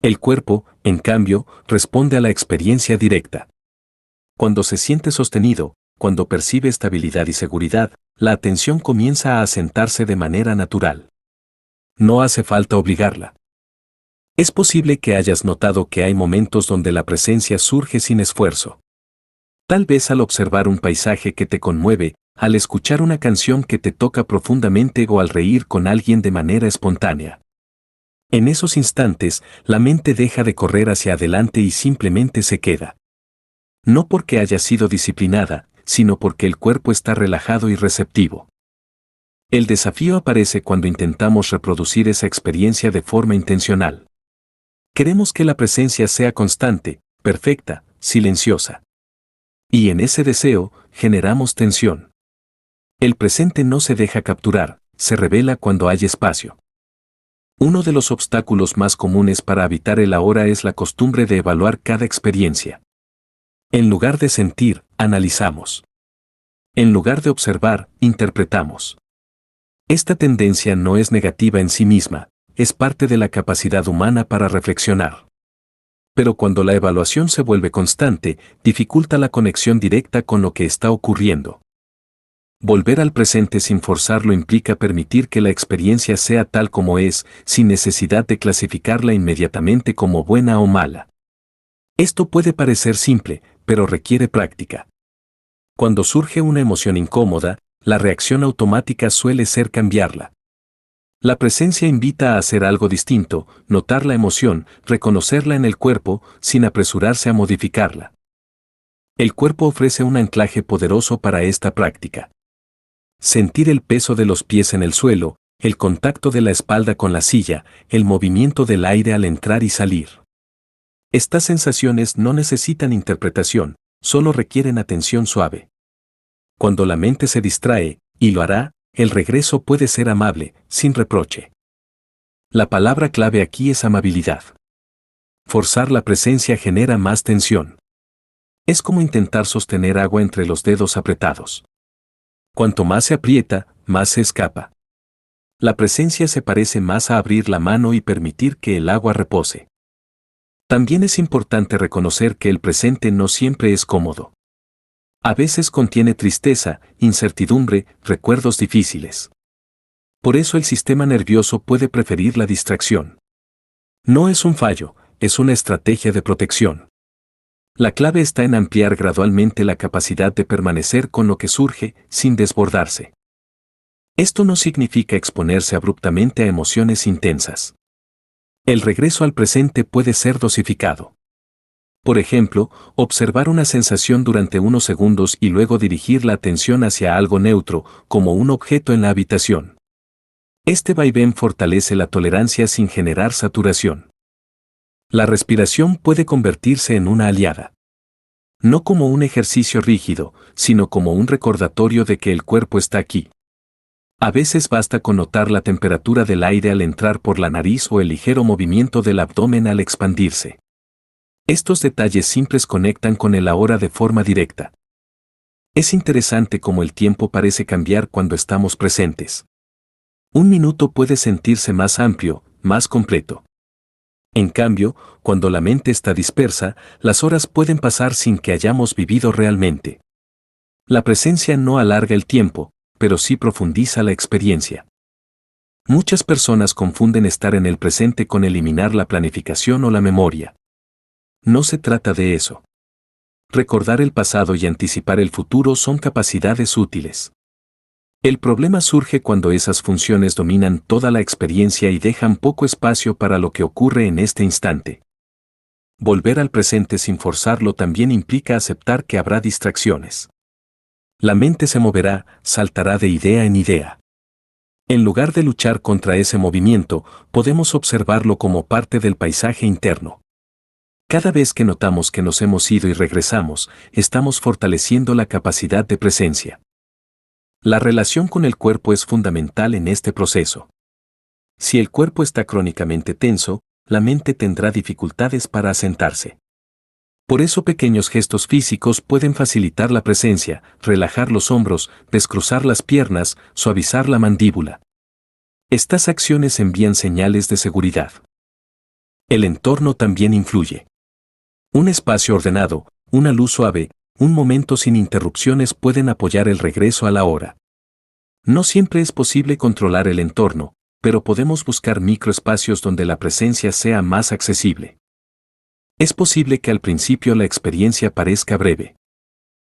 El cuerpo, en cambio, responde a la experiencia directa. Cuando se siente sostenido, cuando percibe estabilidad y seguridad, la atención comienza a asentarse de manera natural. No hace falta obligarla. Es posible que hayas notado que hay momentos donde la presencia surge sin esfuerzo. Tal vez al observar un paisaje que te conmueve, al escuchar una canción que te toca profundamente o al reír con alguien de manera espontánea. En esos instantes, la mente deja de correr hacia adelante y simplemente se queda. No porque haya sido disciplinada, sino porque el cuerpo está relajado y receptivo. El desafío aparece cuando intentamos reproducir esa experiencia de forma intencional. Queremos que la presencia sea constante, perfecta, silenciosa. Y en ese deseo, generamos tensión. El presente no se deja capturar, se revela cuando hay espacio. Uno de los obstáculos más comunes para habitar el ahora es la costumbre de evaluar cada experiencia. En lugar de sentir, analizamos. En lugar de observar, interpretamos. Esta tendencia no es negativa en sí misma, es parte de la capacidad humana para reflexionar. Pero cuando la evaluación se vuelve constante, dificulta la conexión directa con lo que está ocurriendo. Volver al presente sin forzarlo implica permitir que la experiencia sea tal como es, sin necesidad de clasificarla inmediatamente como buena o mala. Esto puede parecer simple, pero requiere práctica. Cuando surge una emoción incómoda, la reacción automática suele ser cambiarla. La presencia invita a hacer algo distinto, notar la emoción, reconocerla en el cuerpo, sin apresurarse a modificarla. El cuerpo ofrece un anclaje poderoso para esta práctica. Sentir el peso de los pies en el suelo, el contacto de la espalda con la silla, el movimiento del aire al entrar y salir. Estas sensaciones no necesitan interpretación, solo requieren atención suave. Cuando la mente se distrae, y lo hará, el regreso puede ser amable, sin reproche. La palabra clave aquí es amabilidad. Forzar la presencia genera más tensión. Es como intentar sostener agua entre los dedos apretados. Cuanto más se aprieta, más se escapa. La presencia se parece más a abrir la mano y permitir que el agua repose. También es importante reconocer que el presente no siempre es cómodo. A veces contiene tristeza, incertidumbre, recuerdos difíciles. Por eso el sistema nervioso puede preferir la distracción. No es un fallo, es una estrategia de protección. La clave está en ampliar gradualmente la capacidad de permanecer con lo que surge, sin desbordarse. Esto no significa exponerse abruptamente a emociones intensas. El regreso al presente puede ser dosificado. Por ejemplo, observar una sensación durante unos segundos y luego dirigir la atención hacia algo neutro, como un objeto en la habitación. Este vaivén fortalece la tolerancia sin generar saturación. La respiración puede convertirse en una aliada. No como un ejercicio rígido, sino como un recordatorio de que el cuerpo está aquí. A veces basta con notar la temperatura del aire al entrar por la nariz o el ligero movimiento del abdomen al expandirse. Estos detalles simples conectan con el ahora de forma directa. Es interesante cómo el tiempo parece cambiar cuando estamos presentes. Un minuto puede sentirse más amplio, más completo. En cambio, cuando la mente está dispersa, las horas pueden pasar sin que hayamos vivido realmente. La presencia no alarga el tiempo, pero sí profundiza la experiencia. Muchas personas confunden estar en el presente con eliminar la planificación o la memoria. No se trata de eso. Recordar el pasado y anticipar el futuro son capacidades útiles. El problema surge cuando esas funciones dominan toda la experiencia y dejan poco espacio para lo que ocurre en este instante. Volver al presente sin forzarlo también implica aceptar que habrá distracciones. La mente se moverá, saltará de idea en idea. En lugar de luchar contra ese movimiento, podemos observarlo como parte del paisaje interno. Cada vez que notamos que nos hemos ido y regresamos, estamos fortaleciendo la capacidad de presencia. La relación con el cuerpo es fundamental en este proceso. Si el cuerpo está crónicamente tenso, la mente tendrá dificultades para asentarse. Por eso pequeños gestos físicos pueden facilitar la presencia, relajar los hombros, descruzar las piernas, suavizar la mandíbula. Estas acciones envían señales de seguridad. El entorno también influye. Un espacio ordenado, una luz suave, un momento sin interrupciones pueden apoyar el regreso a la hora. No siempre es posible controlar el entorno, pero podemos buscar microespacios donde la presencia sea más accesible. Es posible que al principio la experiencia parezca breve.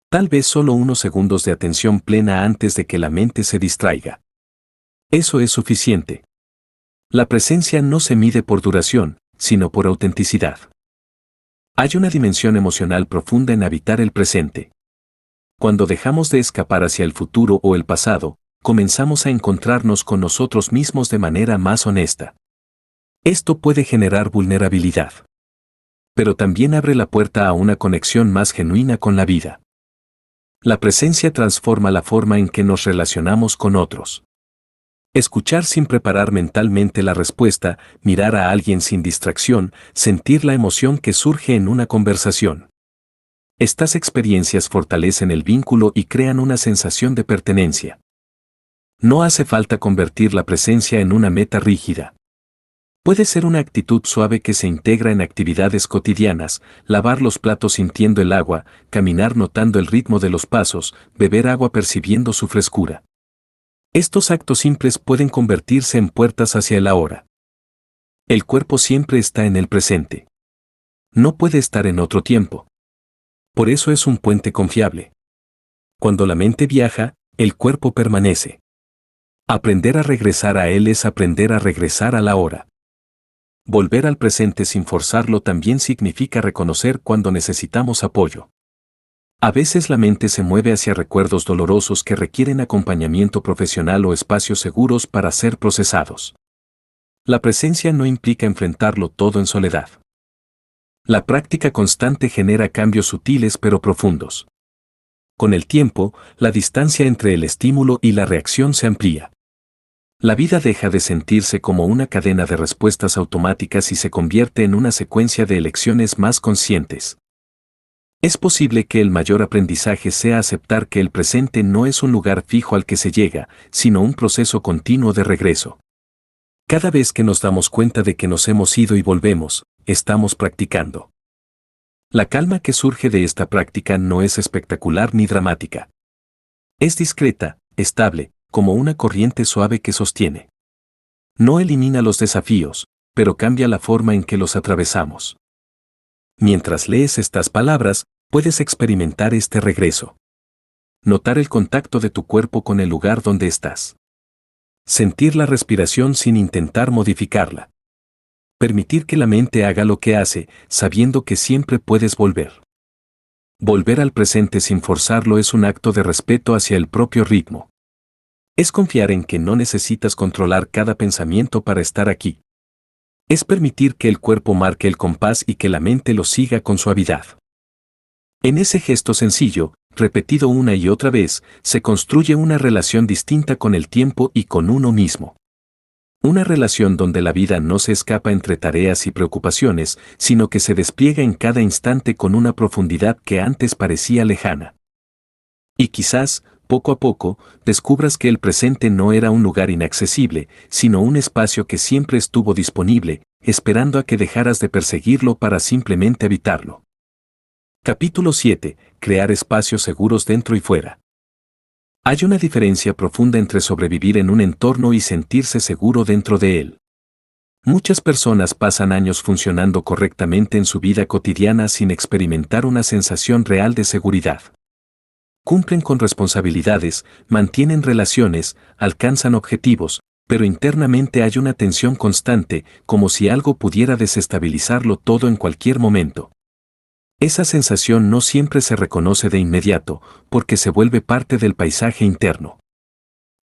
Tal vez solo unos segundos de atención plena antes de que la mente se distraiga. Eso es suficiente. La presencia no se mide por duración, sino por autenticidad. Hay una dimensión emocional profunda en habitar el presente. Cuando dejamos de escapar hacia el futuro o el pasado, comenzamos a encontrarnos con nosotros mismos de manera más honesta. Esto puede generar vulnerabilidad. Pero también abre la puerta a una conexión más genuina con la vida. La presencia transforma la forma en que nos relacionamos con otros. Escuchar sin preparar mentalmente la respuesta, mirar a alguien sin distracción, sentir la emoción que surge en una conversación. Estas experiencias fortalecen el vínculo y crean una sensación de pertenencia. No hace falta convertir la presencia en una meta rígida. Puede ser una actitud suave que se integra en actividades cotidianas, lavar los platos sintiendo el agua, caminar notando el ritmo de los pasos, beber agua percibiendo su frescura. Estos actos simples pueden convertirse en puertas hacia el ahora. El cuerpo siempre está en el presente. No puede estar en otro tiempo. Por eso es un puente confiable. Cuando la mente viaja, el cuerpo permanece. Aprender a regresar a él es aprender a regresar a la hora. Volver al presente sin forzarlo también significa reconocer cuando necesitamos apoyo. A veces la mente se mueve hacia recuerdos dolorosos que requieren acompañamiento profesional o espacios seguros para ser procesados. La presencia no implica enfrentarlo todo en soledad. La práctica constante genera cambios sutiles pero profundos. Con el tiempo, la distancia entre el estímulo y la reacción se amplía. La vida deja de sentirse como una cadena de respuestas automáticas y se convierte en una secuencia de elecciones más conscientes. Es posible que el mayor aprendizaje sea aceptar que el presente no es un lugar fijo al que se llega, sino un proceso continuo de regreso. Cada vez que nos damos cuenta de que nos hemos ido y volvemos, estamos practicando. La calma que surge de esta práctica no es espectacular ni dramática. Es discreta, estable, como una corriente suave que sostiene. No elimina los desafíos, pero cambia la forma en que los atravesamos. Mientras lees estas palabras, puedes experimentar este regreso. Notar el contacto de tu cuerpo con el lugar donde estás. Sentir la respiración sin intentar modificarla. Permitir que la mente haga lo que hace, sabiendo que siempre puedes volver. Volver al presente sin forzarlo es un acto de respeto hacia el propio ritmo. Es confiar en que no necesitas controlar cada pensamiento para estar aquí. Es permitir que el cuerpo marque el compás y que la mente lo siga con suavidad. En ese gesto sencillo, repetido una y otra vez, se construye una relación distinta con el tiempo y con uno mismo. Una relación donde la vida no se escapa entre tareas y preocupaciones, sino que se despliega en cada instante con una profundidad que antes parecía lejana. Y quizás, poco a poco, descubras que el presente no era un lugar inaccesible, sino un espacio que siempre estuvo disponible, esperando a que dejaras de perseguirlo para simplemente habitarlo. Capítulo 7. Crear espacios seguros dentro y fuera. Hay una diferencia profunda entre sobrevivir en un entorno y sentirse seguro dentro de él. Muchas personas pasan años funcionando correctamente en su vida cotidiana sin experimentar una sensación real de seguridad. Cumplen con responsabilidades, mantienen relaciones, alcanzan objetivos, pero internamente hay una tensión constante, como si algo pudiera desestabilizarlo todo en cualquier momento. Esa sensación no siempre se reconoce de inmediato, porque se vuelve parte del paisaje interno.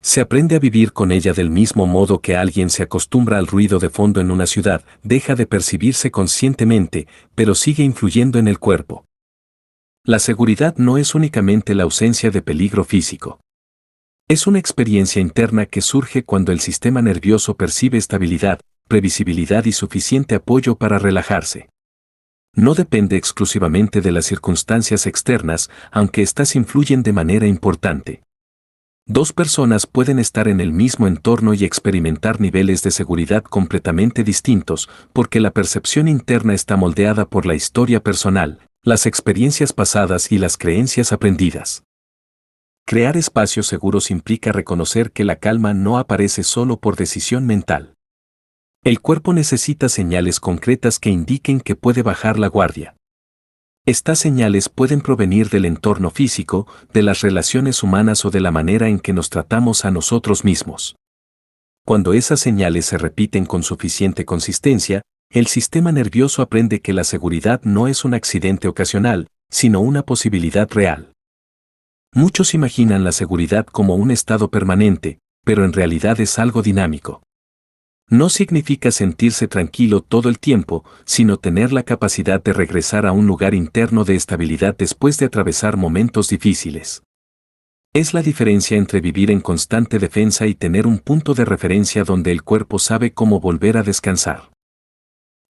Se aprende a vivir con ella del mismo modo que alguien se acostumbra al ruido de fondo en una ciudad, deja de percibirse conscientemente, pero sigue influyendo en el cuerpo. La seguridad no es únicamente la ausencia de peligro físico. Es una experiencia interna que surge cuando el sistema nervioso percibe estabilidad, previsibilidad y suficiente apoyo para relajarse. No depende exclusivamente de las circunstancias externas, aunque éstas influyen de manera importante. Dos personas pueden estar en el mismo entorno y experimentar niveles de seguridad completamente distintos, porque la percepción interna está moldeada por la historia personal, las experiencias pasadas y las creencias aprendidas. Crear espacios seguros implica reconocer que la calma no aparece solo por decisión mental. El cuerpo necesita señales concretas que indiquen que puede bajar la guardia. Estas señales pueden provenir del entorno físico, de las relaciones humanas o de la manera en que nos tratamos a nosotros mismos. Cuando esas señales se repiten con suficiente consistencia, el sistema nervioso aprende que la seguridad no es un accidente ocasional, sino una posibilidad real. Muchos imaginan la seguridad como un estado permanente, pero en realidad es algo dinámico. No significa sentirse tranquilo todo el tiempo, sino tener la capacidad de regresar a un lugar interno de estabilidad después de atravesar momentos difíciles. Es la diferencia entre vivir en constante defensa y tener un punto de referencia donde el cuerpo sabe cómo volver a descansar.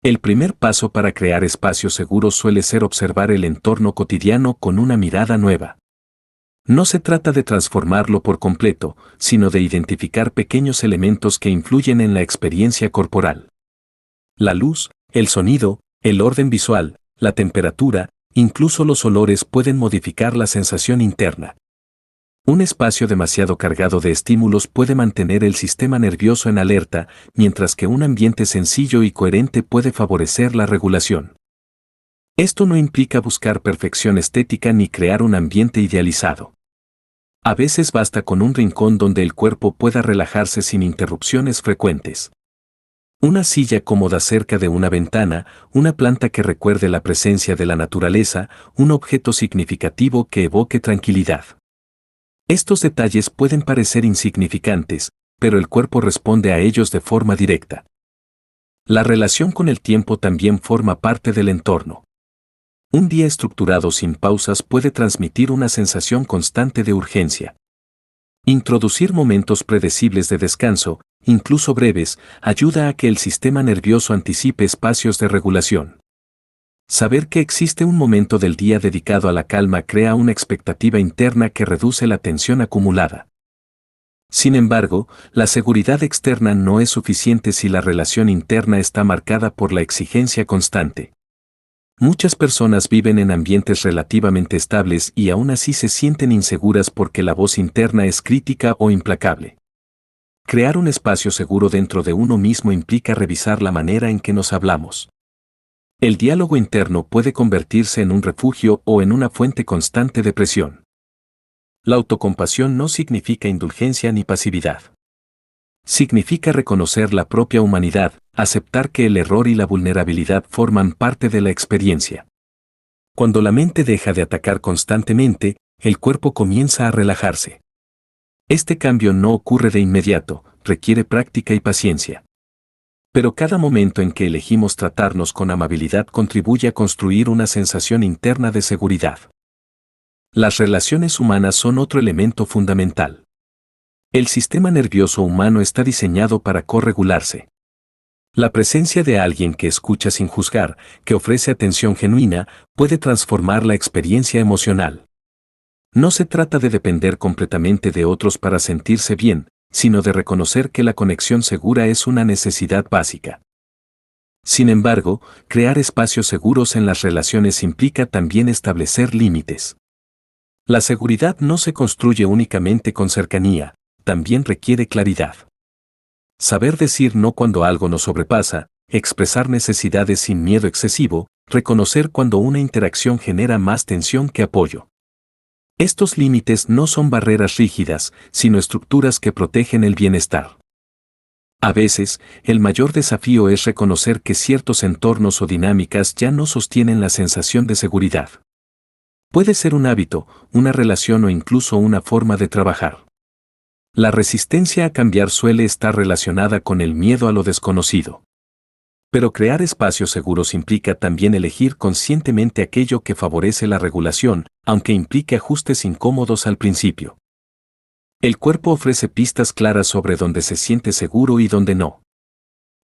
El primer paso para crear espacios seguros suele ser observar el entorno cotidiano con una mirada nueva. No se trata de transformarlo por completo, sino de identificar pequeños elementos que influyen en la experiencia corporal. La luz, el sonido, el orden visual, la temperatura, incluso los olores pueden modificar la sensación interna. Un espacio demasiado cargado de estímulos puede mantener el sistema nervioso en alerta, mientras que un ambiente sencillo y coherente puede favorecer la regulación. Esto no implica buscar perfección estética ni crear un ambiente idealizado. A veces basta con un rincón donde el cuerpo pueda relajarse sin interrupciones frecuentes. Una silla cómoda cerca de una ventana, una planta que recuerde la presencia de la naturaleza, un objeto significativo que evoque tranquilidad. Estos detalles pueden parecer insignificantes, pero el cuerpo responde a ellos de forma directa. La relación con el tiempo también forma parte del entorno. Un día estructurado sin pausas puede transmitir una sensación constante de urgencia. Introducir momentos predecibles de descanso, incluso breves, ayuda a que el sistema nervioso anticipe espacios de regulación. Saber que existe un momento del día dedicado a la calma crea una expectativa interna que reduce la tensión acumulada. Sin embargo, la seguridad externa no es suficiente si la relación interna está marcada por la exigencia constante. Muchas personas viven en ambientes relativamente estables y aún así se sienten inseguras porque la voz interna es crítica o implacable. Crear un espacio seguro dentro de uno mismo implica revisar la manera en que nos hablamos. El diálogo interno puede convertirse en un refugio o en una fuente constante de presión. La autocompasión no significa indulgencia ni pasividad. Significa reconocer la propia humanidad, aceptar que el error y la vulnerabilidad forman parte de la experiencia. Cuando la mente deja de atacar constantemente, el cuerpo comienza a relajarse. Este cambio no ocurre de inmediato, requiere práctica y paciencia. Pero cada momento en que elegimos tratarnos con amabilidad contribuye a construir una sensación interna de seguridad. Las relaciones humanas son otro elemento fundamental. El sistema nervioso humano está diseñado para corregularse. La presencia de alguien que escucha sin juzgar, que ofrece atención genuina, puede transformar la experiencia emocional. No se trata de depender completamente de otros para sentirse bien, sino de reconocer que la conexión segura es una necesidad básica. Sin embargo, crear espacios seguros en las relaciones implica también establecer límites. La seguridad no se construye únicamente con cercanía, también requiere claridad. Saber decir no cuando algo nos sobrepasa, expresar necesidades sin miedo excesivo, reconocer cuando una interacción genera más tensión que apoyo. Estos límites no son barreras rígidas, sino estructuras que protegen el bienestar. A veces, el mayor desafío es reconocer que ciertos entornos o dinámicas ya no sostienen la sensación de seguridad. Puede ser un hábito, una relación o incluso una forma de trabajar. La resistencia a cambiar suele estar relacionada con el miedo a lo desconocido. Pero crear espacios seguros implica también elegir conscientemente aquello que favorece la regulación, aunque implique ajustes incómodos al principio. El cuerpo ofrece pistas claras sobre dónde se siente seguro y dónde no.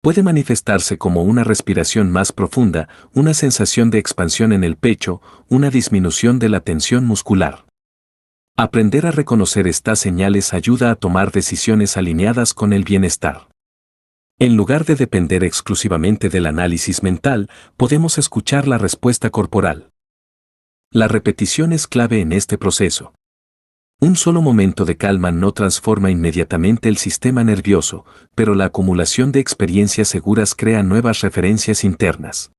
Puede manifestarse como una respiración más profunda, una sensación de expansión en el pecho, una disminución de la tensión muscular. Aprender a reconocer estas señales ayuda a tomar decisiones alineadas con el bienestar. En lugar de depender exclusivamente del análisis mental, podemos escuchar la respuesta corporal. La repetición es clave en este proceso. Un solo momento de calma no transforma inmediatamente el sistema nervioso, pero la acumulación de experiencias seguras crea nuevas referencias internas.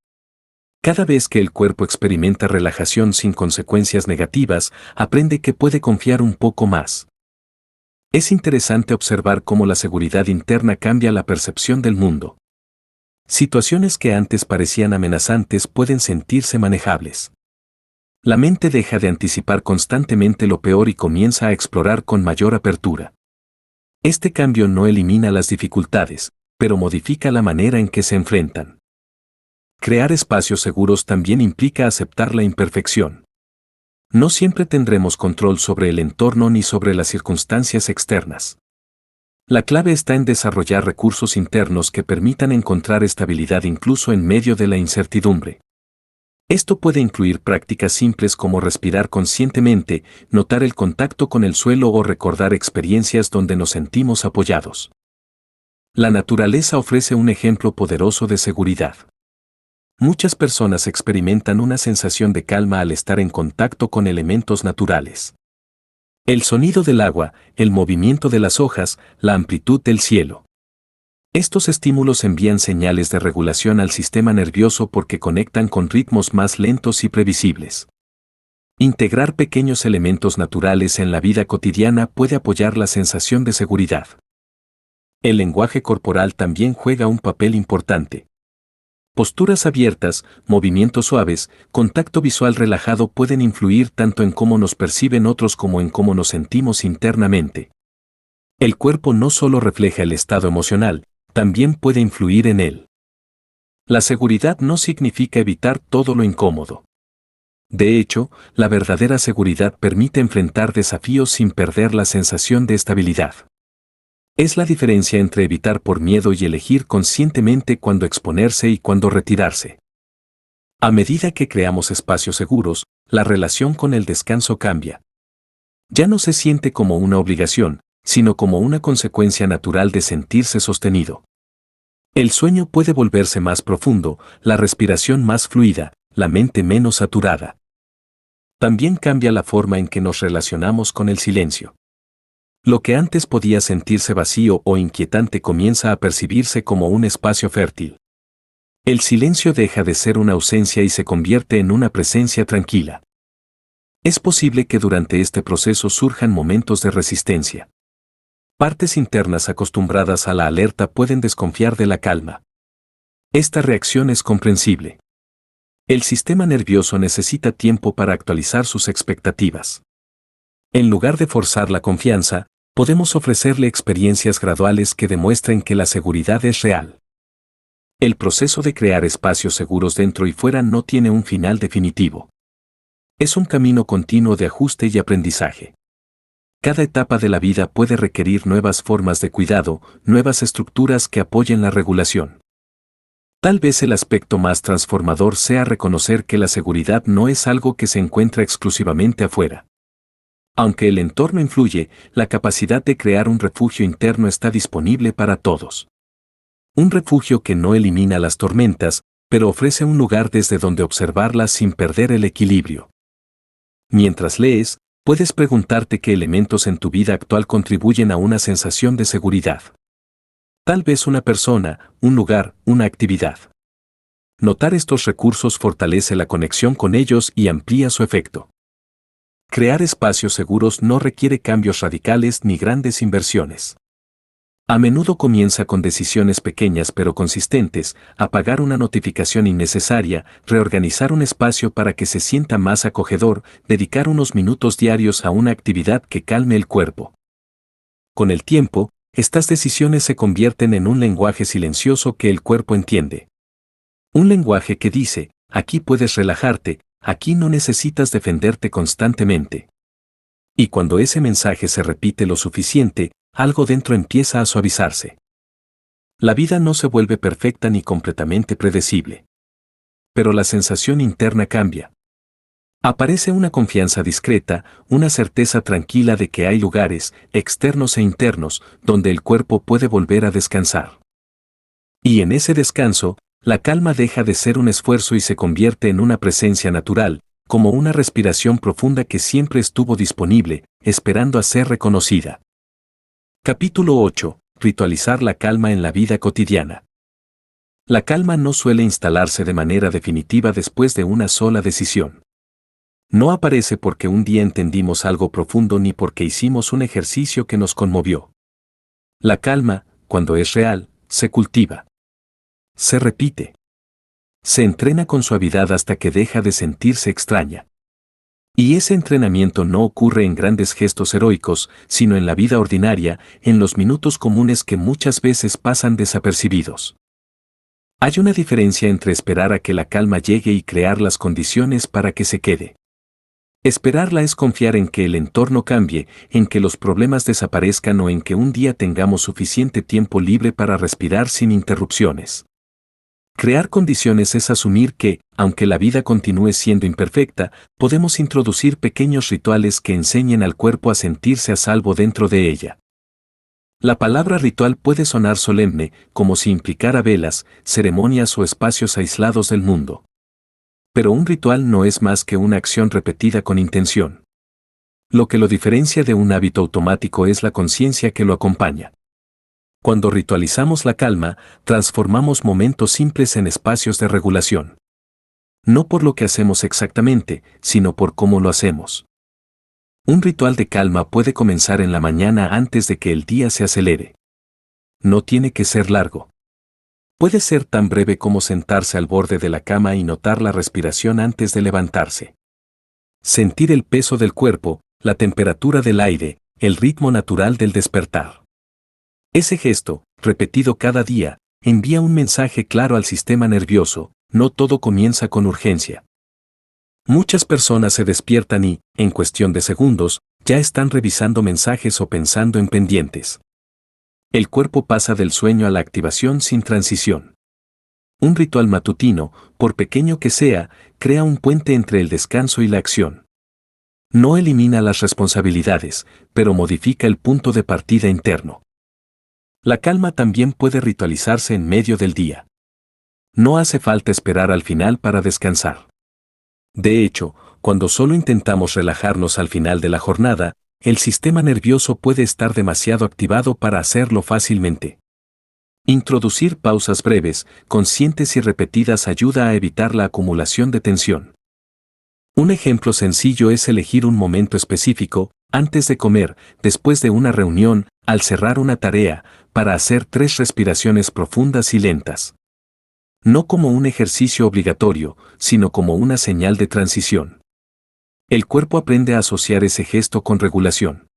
Cada vez que el cuerpo experimenta relajación sin consecuencias negativas, aprende que puede confiar un poco más. Es interesante observar cómo la seguridad interna cambia la percepción del mundo. Situaciones que antes parecían amenazantes pueden sentirse manejables. La mente deja de anticipar constantemente lo peor y comienza a explorar con mayor apertura. Este cambio no elimina las dificultades, pero modifica la manera en que se enfrentan. Crear espacios seguros también implica aceptar la imperfección. No siempre tendremos control sobre el entorno ni sobre las circunstancias externas. La clave está en desarrollar recursos internos que permitan encontrar estabilidad incluso en medio de la incertidumbre. Esto puede incluir prácticas simples como respirar conscientemente, notar el contacto con el suelo o recordar experiencias donde nos sentimos apoyados. La naturaleza ofrece un ejemplo poderoso de seguridad. Muchas personas experimentan una sensación de calma al estar en contacto con elementos naturales. El sonido del agua, el movimiento de las hojas, la amplitud del cielo. Estos estímulos envían señales de regulación al sistema nervioso porque conectan con ritmos más lentos y previsibles. Integrar pequeños elementos naturales en la vida cotidiana puede apoyar la sensación de seguridad. El lenguaje corporal también juega un papel importante. Posturas abiertas, movimientos suaves, contacto visual relajado pueden influir tanto en cómo nos perciben otros como en cómo nos sentimos internamente. El cuerpo no solo refleja el estado emocional, también puede influir en él. La seguridad no significa evitar todo lo incómodo. De hecho, la verdadera seguridad permite enfrentar desafíos sin perder la sensación de estabilidad. Es la diferencia entre evitar por miedo y elegir conscientemente cuándo exponerse y cuándo retirarse. A medida que creamos espacios seguros, la relación con el descanso cambia. Ya no se siente como una obligación, sino como una consecuencia natural de sentirse sostenido. El sueño puede volverse más profundo, la respiración más fluida, la mente menos saturada. También cambia la forma en que nos relacionamos con el silencio. Lo que antes podía sentirse vacío o inquietante comienza a percibirse como un espacio fértil. El silencio deja de ser una ausencia y se convierte en una presencia tranquila. Es posible que durante este proceso surjan momentos de resistencia. Partes internas acostumbradas a la alerta pueden desconfiar de la calma. Esta reacción es comprensible. El sistema nervioso necesita tiempo para actualizar sus expectativas. En lugar de forzar la confianza, podemos ofrecerle experiencias graduales que demuestren que la seguridad es real. El proceso de crear espacios seguros dentro y fuera no tiene un final definitivo. Es un camino continuo de ajuste y aprendizaje. Cada etapa de la vida puede requerir nuevas formas de cuidado, nuevas estructuras que apoyen la regulación. Tal vez el aspecto más transformador sea reconocer que la seguridad no es algo que se encuentra exclusivamente afuera. Aunque el entorno influye, la capacidad de crear un refugio interno está disponible para todos. Un refugio que no elimina las tormentas, pero ofrece un lugar desde donde observarlas sin perder el equilibrio. Mientras lees, puedes preguntarte qué elementos en tu vida actual contribuyen a una sensación de seguridad. Tal vez una persona, un lugar, una actividad. Notar estos recursos fortalece la conexión con ellos y amplía su efecto. Crear espacios seguros no requiere cambios radicales ni grandes inversiones. A menudo comienza con decisiones pequeñas pero consistentes, apagar una notificación innecesaria, reorganizar un espacio para que se sienta más acogedor, dedicar unos minutos diarios a una actividad que calme el cuerpo. Con el tiempo, estas decisiones se convierten en un lenguaje silencioso que el cuerpo entiende. Un lenguaje que dice, aquí puedes relajarte, aquí no necesitas defenderte constantemente. Y cuando ese mensaje se repite lo suficiente, algo dentro empieza a suavizarse. La vida no se vuelve perfecta ni completamente predecible. Pero la sensación interna cambia. Aparece una confianza discreta, una certeza tranquila de que hay lugares, externos e internos, donde el cuerpo puede volver a descansar. Y en ese descanso, la calma deja de ser un esfuerzo y se convierte en una presencia natural, como una respiración profunda que siempre estuvo disponible, esperando a ser reconocida. Capítulo 8. Ritualizar la calma en la vida cotidiana. La calma no suele instalarse de manera definitiva después de una sola decisión. No aparece porque un día entendimos algo profundo ni porque hicimos un ejercicio que nos conmovió. La calma, cuando es real, se cultiva. Se repite. Se entrena con suavidad hasta que deja de sentirse extraña. Y ese entrenamiento no ocurre en grandes gestos heroicos, sino en la vida ordinaria, en los minutos comunes que muchas veces pasan desapercibidos. Hay una diferencia entre esperar a que la calma llegue y crear las condiciones para que se quede. Esperarla es confiar en que el entorno cambie, en que los problemas desaparezcan o en que un día tengamos suficiente tiempo libre para respirar sin interrupciones. Crear condiciones es asumir que, aunque la vida continúe siendo imperfecta, podemos introducir pequeños rituales que enseñen al cuerpo a sentirse a salvo dentro de ella. La palabra ritual puede sonar solemne, como si implicara velas, ceremonias o espacios aislados del mundo. Pero un ritual no es más que una acción repetida con intención. Lo que lo diferencia de un hábito automático es la conciencia que lo acompaña. Cuando ritualizamos la calma, transformamos momentos simples en espacios de regulación. No por lo que hacemos exactamente, sino por cómo lo hacemos. Un ritual de calma puede comenzar en la mañana antes de que el día se acelere. No tiene que ser largo. Puede ser tan breve como sentarse al borde de la cama y notar la respiración antes de levantarse. Sentir el peso del cuerpo, la temperatura del aire, el ritmo natural del despertar. Ese gesto, repetido cada día, envía un mensaje claro al sistema nervioso: no todo comienza con urgencia. Muchas personas se despiertan y, en cuestión de segundos, ya están revisando mensajes o pensando en pendientes. El cuerpo pasa del sueño a la activación sin transición. Un ritual matutino, por pequeño que sea, crea un puente entre el descanso y la acción. No elimina las responsabilidades, pero modifica el punto de partida interno. La calma también puede ritualizarse en medio del día. No hace falta esperar al final para descansar. De hecho, cuando solo intentamos relajarnos al final de la jornada, el sistema nervioso puede estar demasiado activado para hacerlo fácilmente. Introducir pausas breves, conscientes y repetidas ayuda a evitar la acumulación de tensión. Un ejemplo sencillo es elegir un momento específico, antes de comer, después de una reunión, al cerrar una tarea, para hacer 3 respiraciones profundas y lentas. No como un ejercicio obligatorio, sino como una señal de transición. El cuerpo aprende a asociar ese gesto con regulación.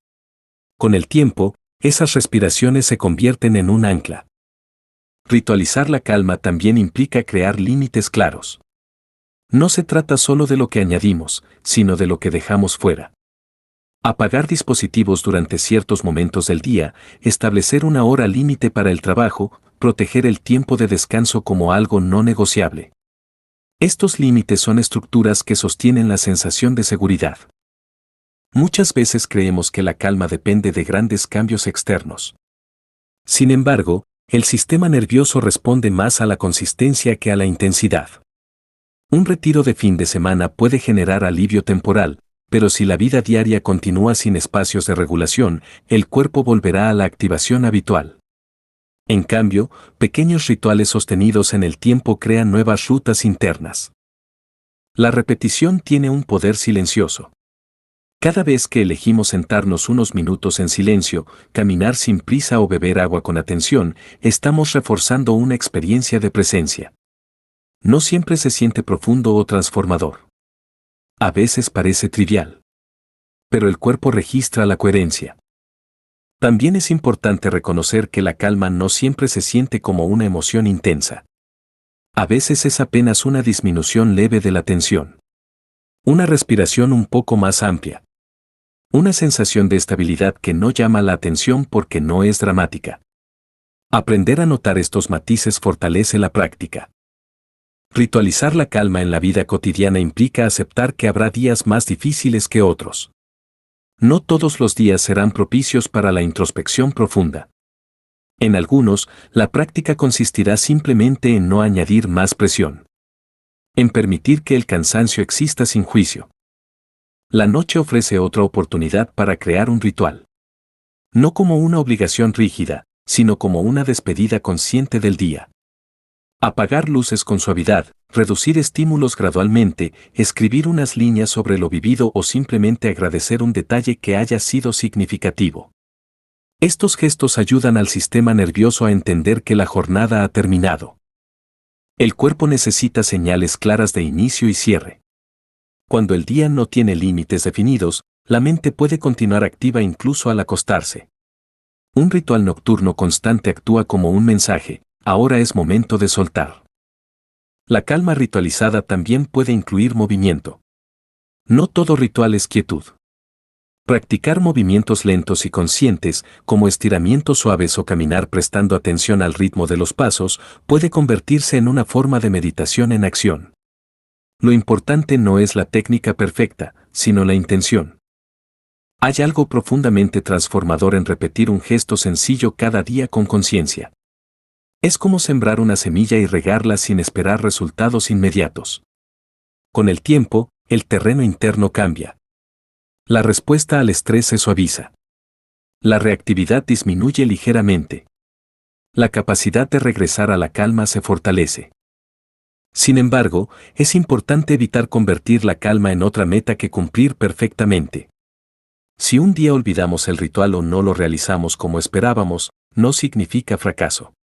Con el tiempo, esas respiraciones se convierten en un ancla. Ritualizar la calma también implica crear límites claros. No se trata solo de lo que añadimos, sino de lo que dejamos fuera. Apagar dispositivos durante ciertos momentos del día, establecer una hora límite para el trabajo, proteger el tiempo de descanso como algo no negociable. Estos límites son estructuras que sostienen la sensación de seguridad. Muchas veces creemos que la calma depende de grandes cambios externos. Sin embargo, el sistema nervioso responde más a la consistencia que a la intensidad. Un retiro de fin de semana puede generar alivio temporal, pero si la vida diaria continúa sin espacios de regulación, el cuerpo volverá a la activación habitual. En cambio, pequeños rituales sostenidos en el tiempo crean nuevas rutas internas. La repetición tiene un poder silencioso. Cada vez que elegimos sentarnos unos minutos en silencio, caminar sin prisa o beber agua con atención, estamos reforzando una experiencia de presencia. No siempre se siente profundo o transformador. A veces parece trivial. Pero el cuerpo registra la coherencia. También es importante reconocer que la calma no siempre se siente como una emoción intensa. A veces es apenas una disminución leve de la tensión. Una respiración un poco más amplia. Una sensación de estabilidad que no llama la atención porque no es dramática. Aprender a notar estos matices fortalece la práctica. Ritualizar la calma en la vida cotidiana implica aceptar que habrá días más difíciles que otros. No todos los días serán propicios para la introspección profunda. En algunos, la práctica consistirá simplemente en no añadir más presión. En permitir que el cansancio exista sin juicio. La noche ofrece otra oportunidad para crear un ritual. No como una obligación rígida, sino como una despedida consciente del día. Apagar luces con suavidad, reducir estímulos gradualmente, escribir unas líneas sobre lo vivido o simplemente agradecer un detalle que haya sido significativo. Estos gestos ayudan al sistema nervioso a entender que la jornada ha terminado. El cuerpo necesita señales claras de inicio y cierre. Cuando el día no tiene límites definidos, la mente puede continuar activa incluso al acostarse. Un ritual nocturno constante actúa como un mensaje: ahora es momento de soltar. La calma ritualizada también puede incluir movimiento. No todo ritual es quietud. Practicar movimientos lentos y conscientes, como estiramientos suaves o caminar prestando atención al ritmo de los pasos, puede convertirse en una forma de meditación en acción. Lo importante no es la técnica perfecta, sino la intención. Hay algo profundamente transformador en repetir un gesto sencillo cada día con conciencia. Es como sembrar una semilla y regarla sin esperar resultados inmediatos. Con el tiempo, el terreno interno cambia. La respuesta al estrés se suaviza. La reactividad disminuye ligeramente. La capacidad de regresar a la calma se fortalece. Sin embargo, es importante evitar convertir la calma en otra meta que cumplir perfectamente. Si un día olvidamos el ritual o no lo realizamos como esperábamos, no significa fracaso.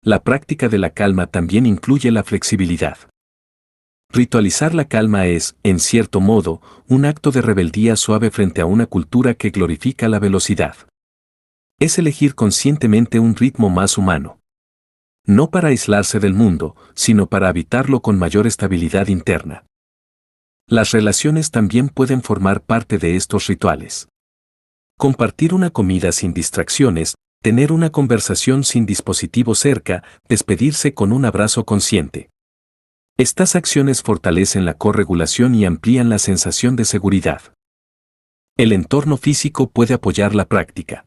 La práctica de la calma también incluye la flexibilidad. Ritualizar la calma es, en cierto modo, un acto de rebeldía suave frente a una cultura que glorifica la velocidad. Es elegir conscientemente un ritmo más humano. No para aislarse del mundo, sino para habitarlo con mayor estabilidad interna. Las relaciones también pueden formar parte de estos rituales. Compartir una comida sin distracciones, tener una conversación sin dispositivo cerca, despedirse con un abrazo consciente. Estas acciones fortalecen la corregulación y amplían la sensación de seguridad. El entorno físico puede apoyar la práctica.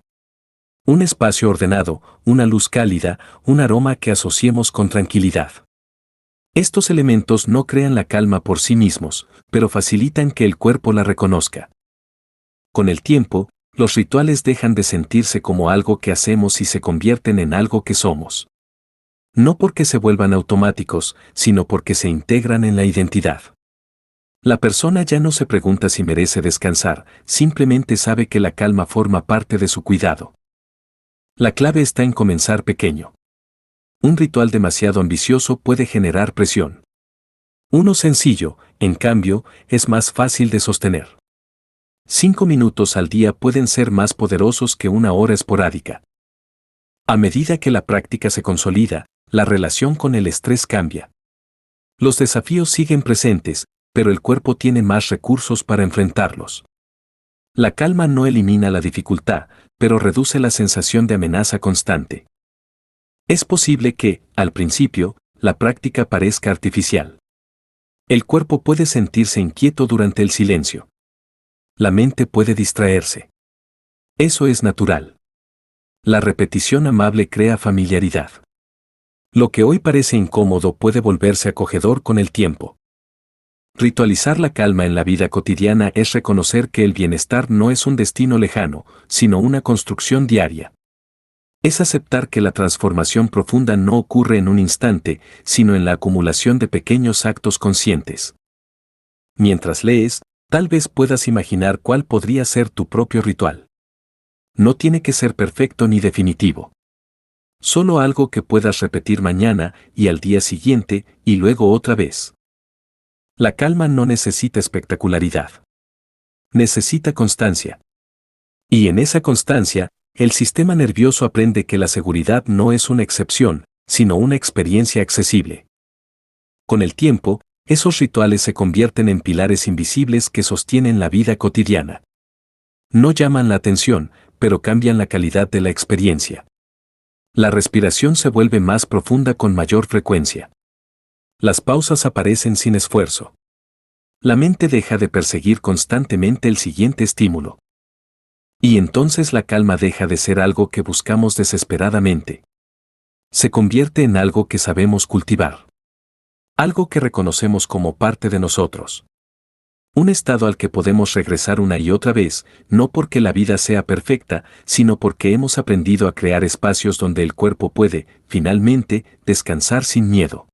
Un espacio ordenado, una luz cálida, un aroma que asociemos con tranquilidad. Estos elementos no crean la calma por sí mismos, pero facilitan que el cuerpo la reconozca. Con el tiempo, los rituales dejan de sentirse como algo que hacemos y se convierten en algo que somos. No porque se vuelvan automáticos, sino porque se integran en la identidad. La persona ya no se pregunta si merece descansar, simplemente sabe que la calma forma parte de su cuidado. La clave está en comenzar pequeño. Un ritual demasiado ambicioso puede generar presión. Uno sencillo, en cambio, es más fácil de sostener. 5 minutos al día pueden ser más poderosos que una hora esporádica. A medida que la práctica se consolida, la relación con el estrés cambia. Los desafíos siguen presentes, pero el cuerpo tiene más recursos para enfrentarlos. La calma no elimina la dificultad, pero reduce la sensación de amenaza constante. Es posible que, al principio, la práctica parezca artificial. El cuerpo puede sentirse inquieto durante el silencio. La mente puede distraerse. Eso es natural. La repetición amable crea familiaridad. Lo que hoy parece incómodo puede volverse acogedor con el tiempo. Ritualizar la calma en la vida cotidiana es reconocer que el bienestar no es un destino lejano, sino una construcción diaria. Es aceptar que la transformación profunda no ocurre en un instante, sino en la acumulación de pequeños actos conscientes. Mientras lees, tal vez puedas imaginar cuál podría ser tu propio ritual. No tiene que ser perfecto ni definitivo. Solo algo que puedas repetir mañana y al día siguiente y luego otra vez. La calma no necesita espectacularidad. Necesita constancia. Y en esa constancia, el sistema nervioso aprende que la seguridad no es una excepción, sino una experiencia accesible. Con el tiempo, esos rituales se convierten en pilares invisibles que sostienen la vida cotidiana. No llaman la atención, pero cambian la calidad de la experiencia. La respiración se vuelve más profunda con mayor frecuencia. Las pausas aparecen sin esfuerzo. La mente deja de perseguir constantemente el siguiente estímulo. Y entonces la calma deja de ser algo que buscamos desesperadamente. Se convierte en algo que sabemos cultivar. Algo que reconocemos como parte de nosotros. Un estado al que podemos regresar una y otra vez, no porque la vida sea perfecta, sino porque hemos aprendido a crear espacios donde el cuerpo puede, finalmente, descansar sin miedo.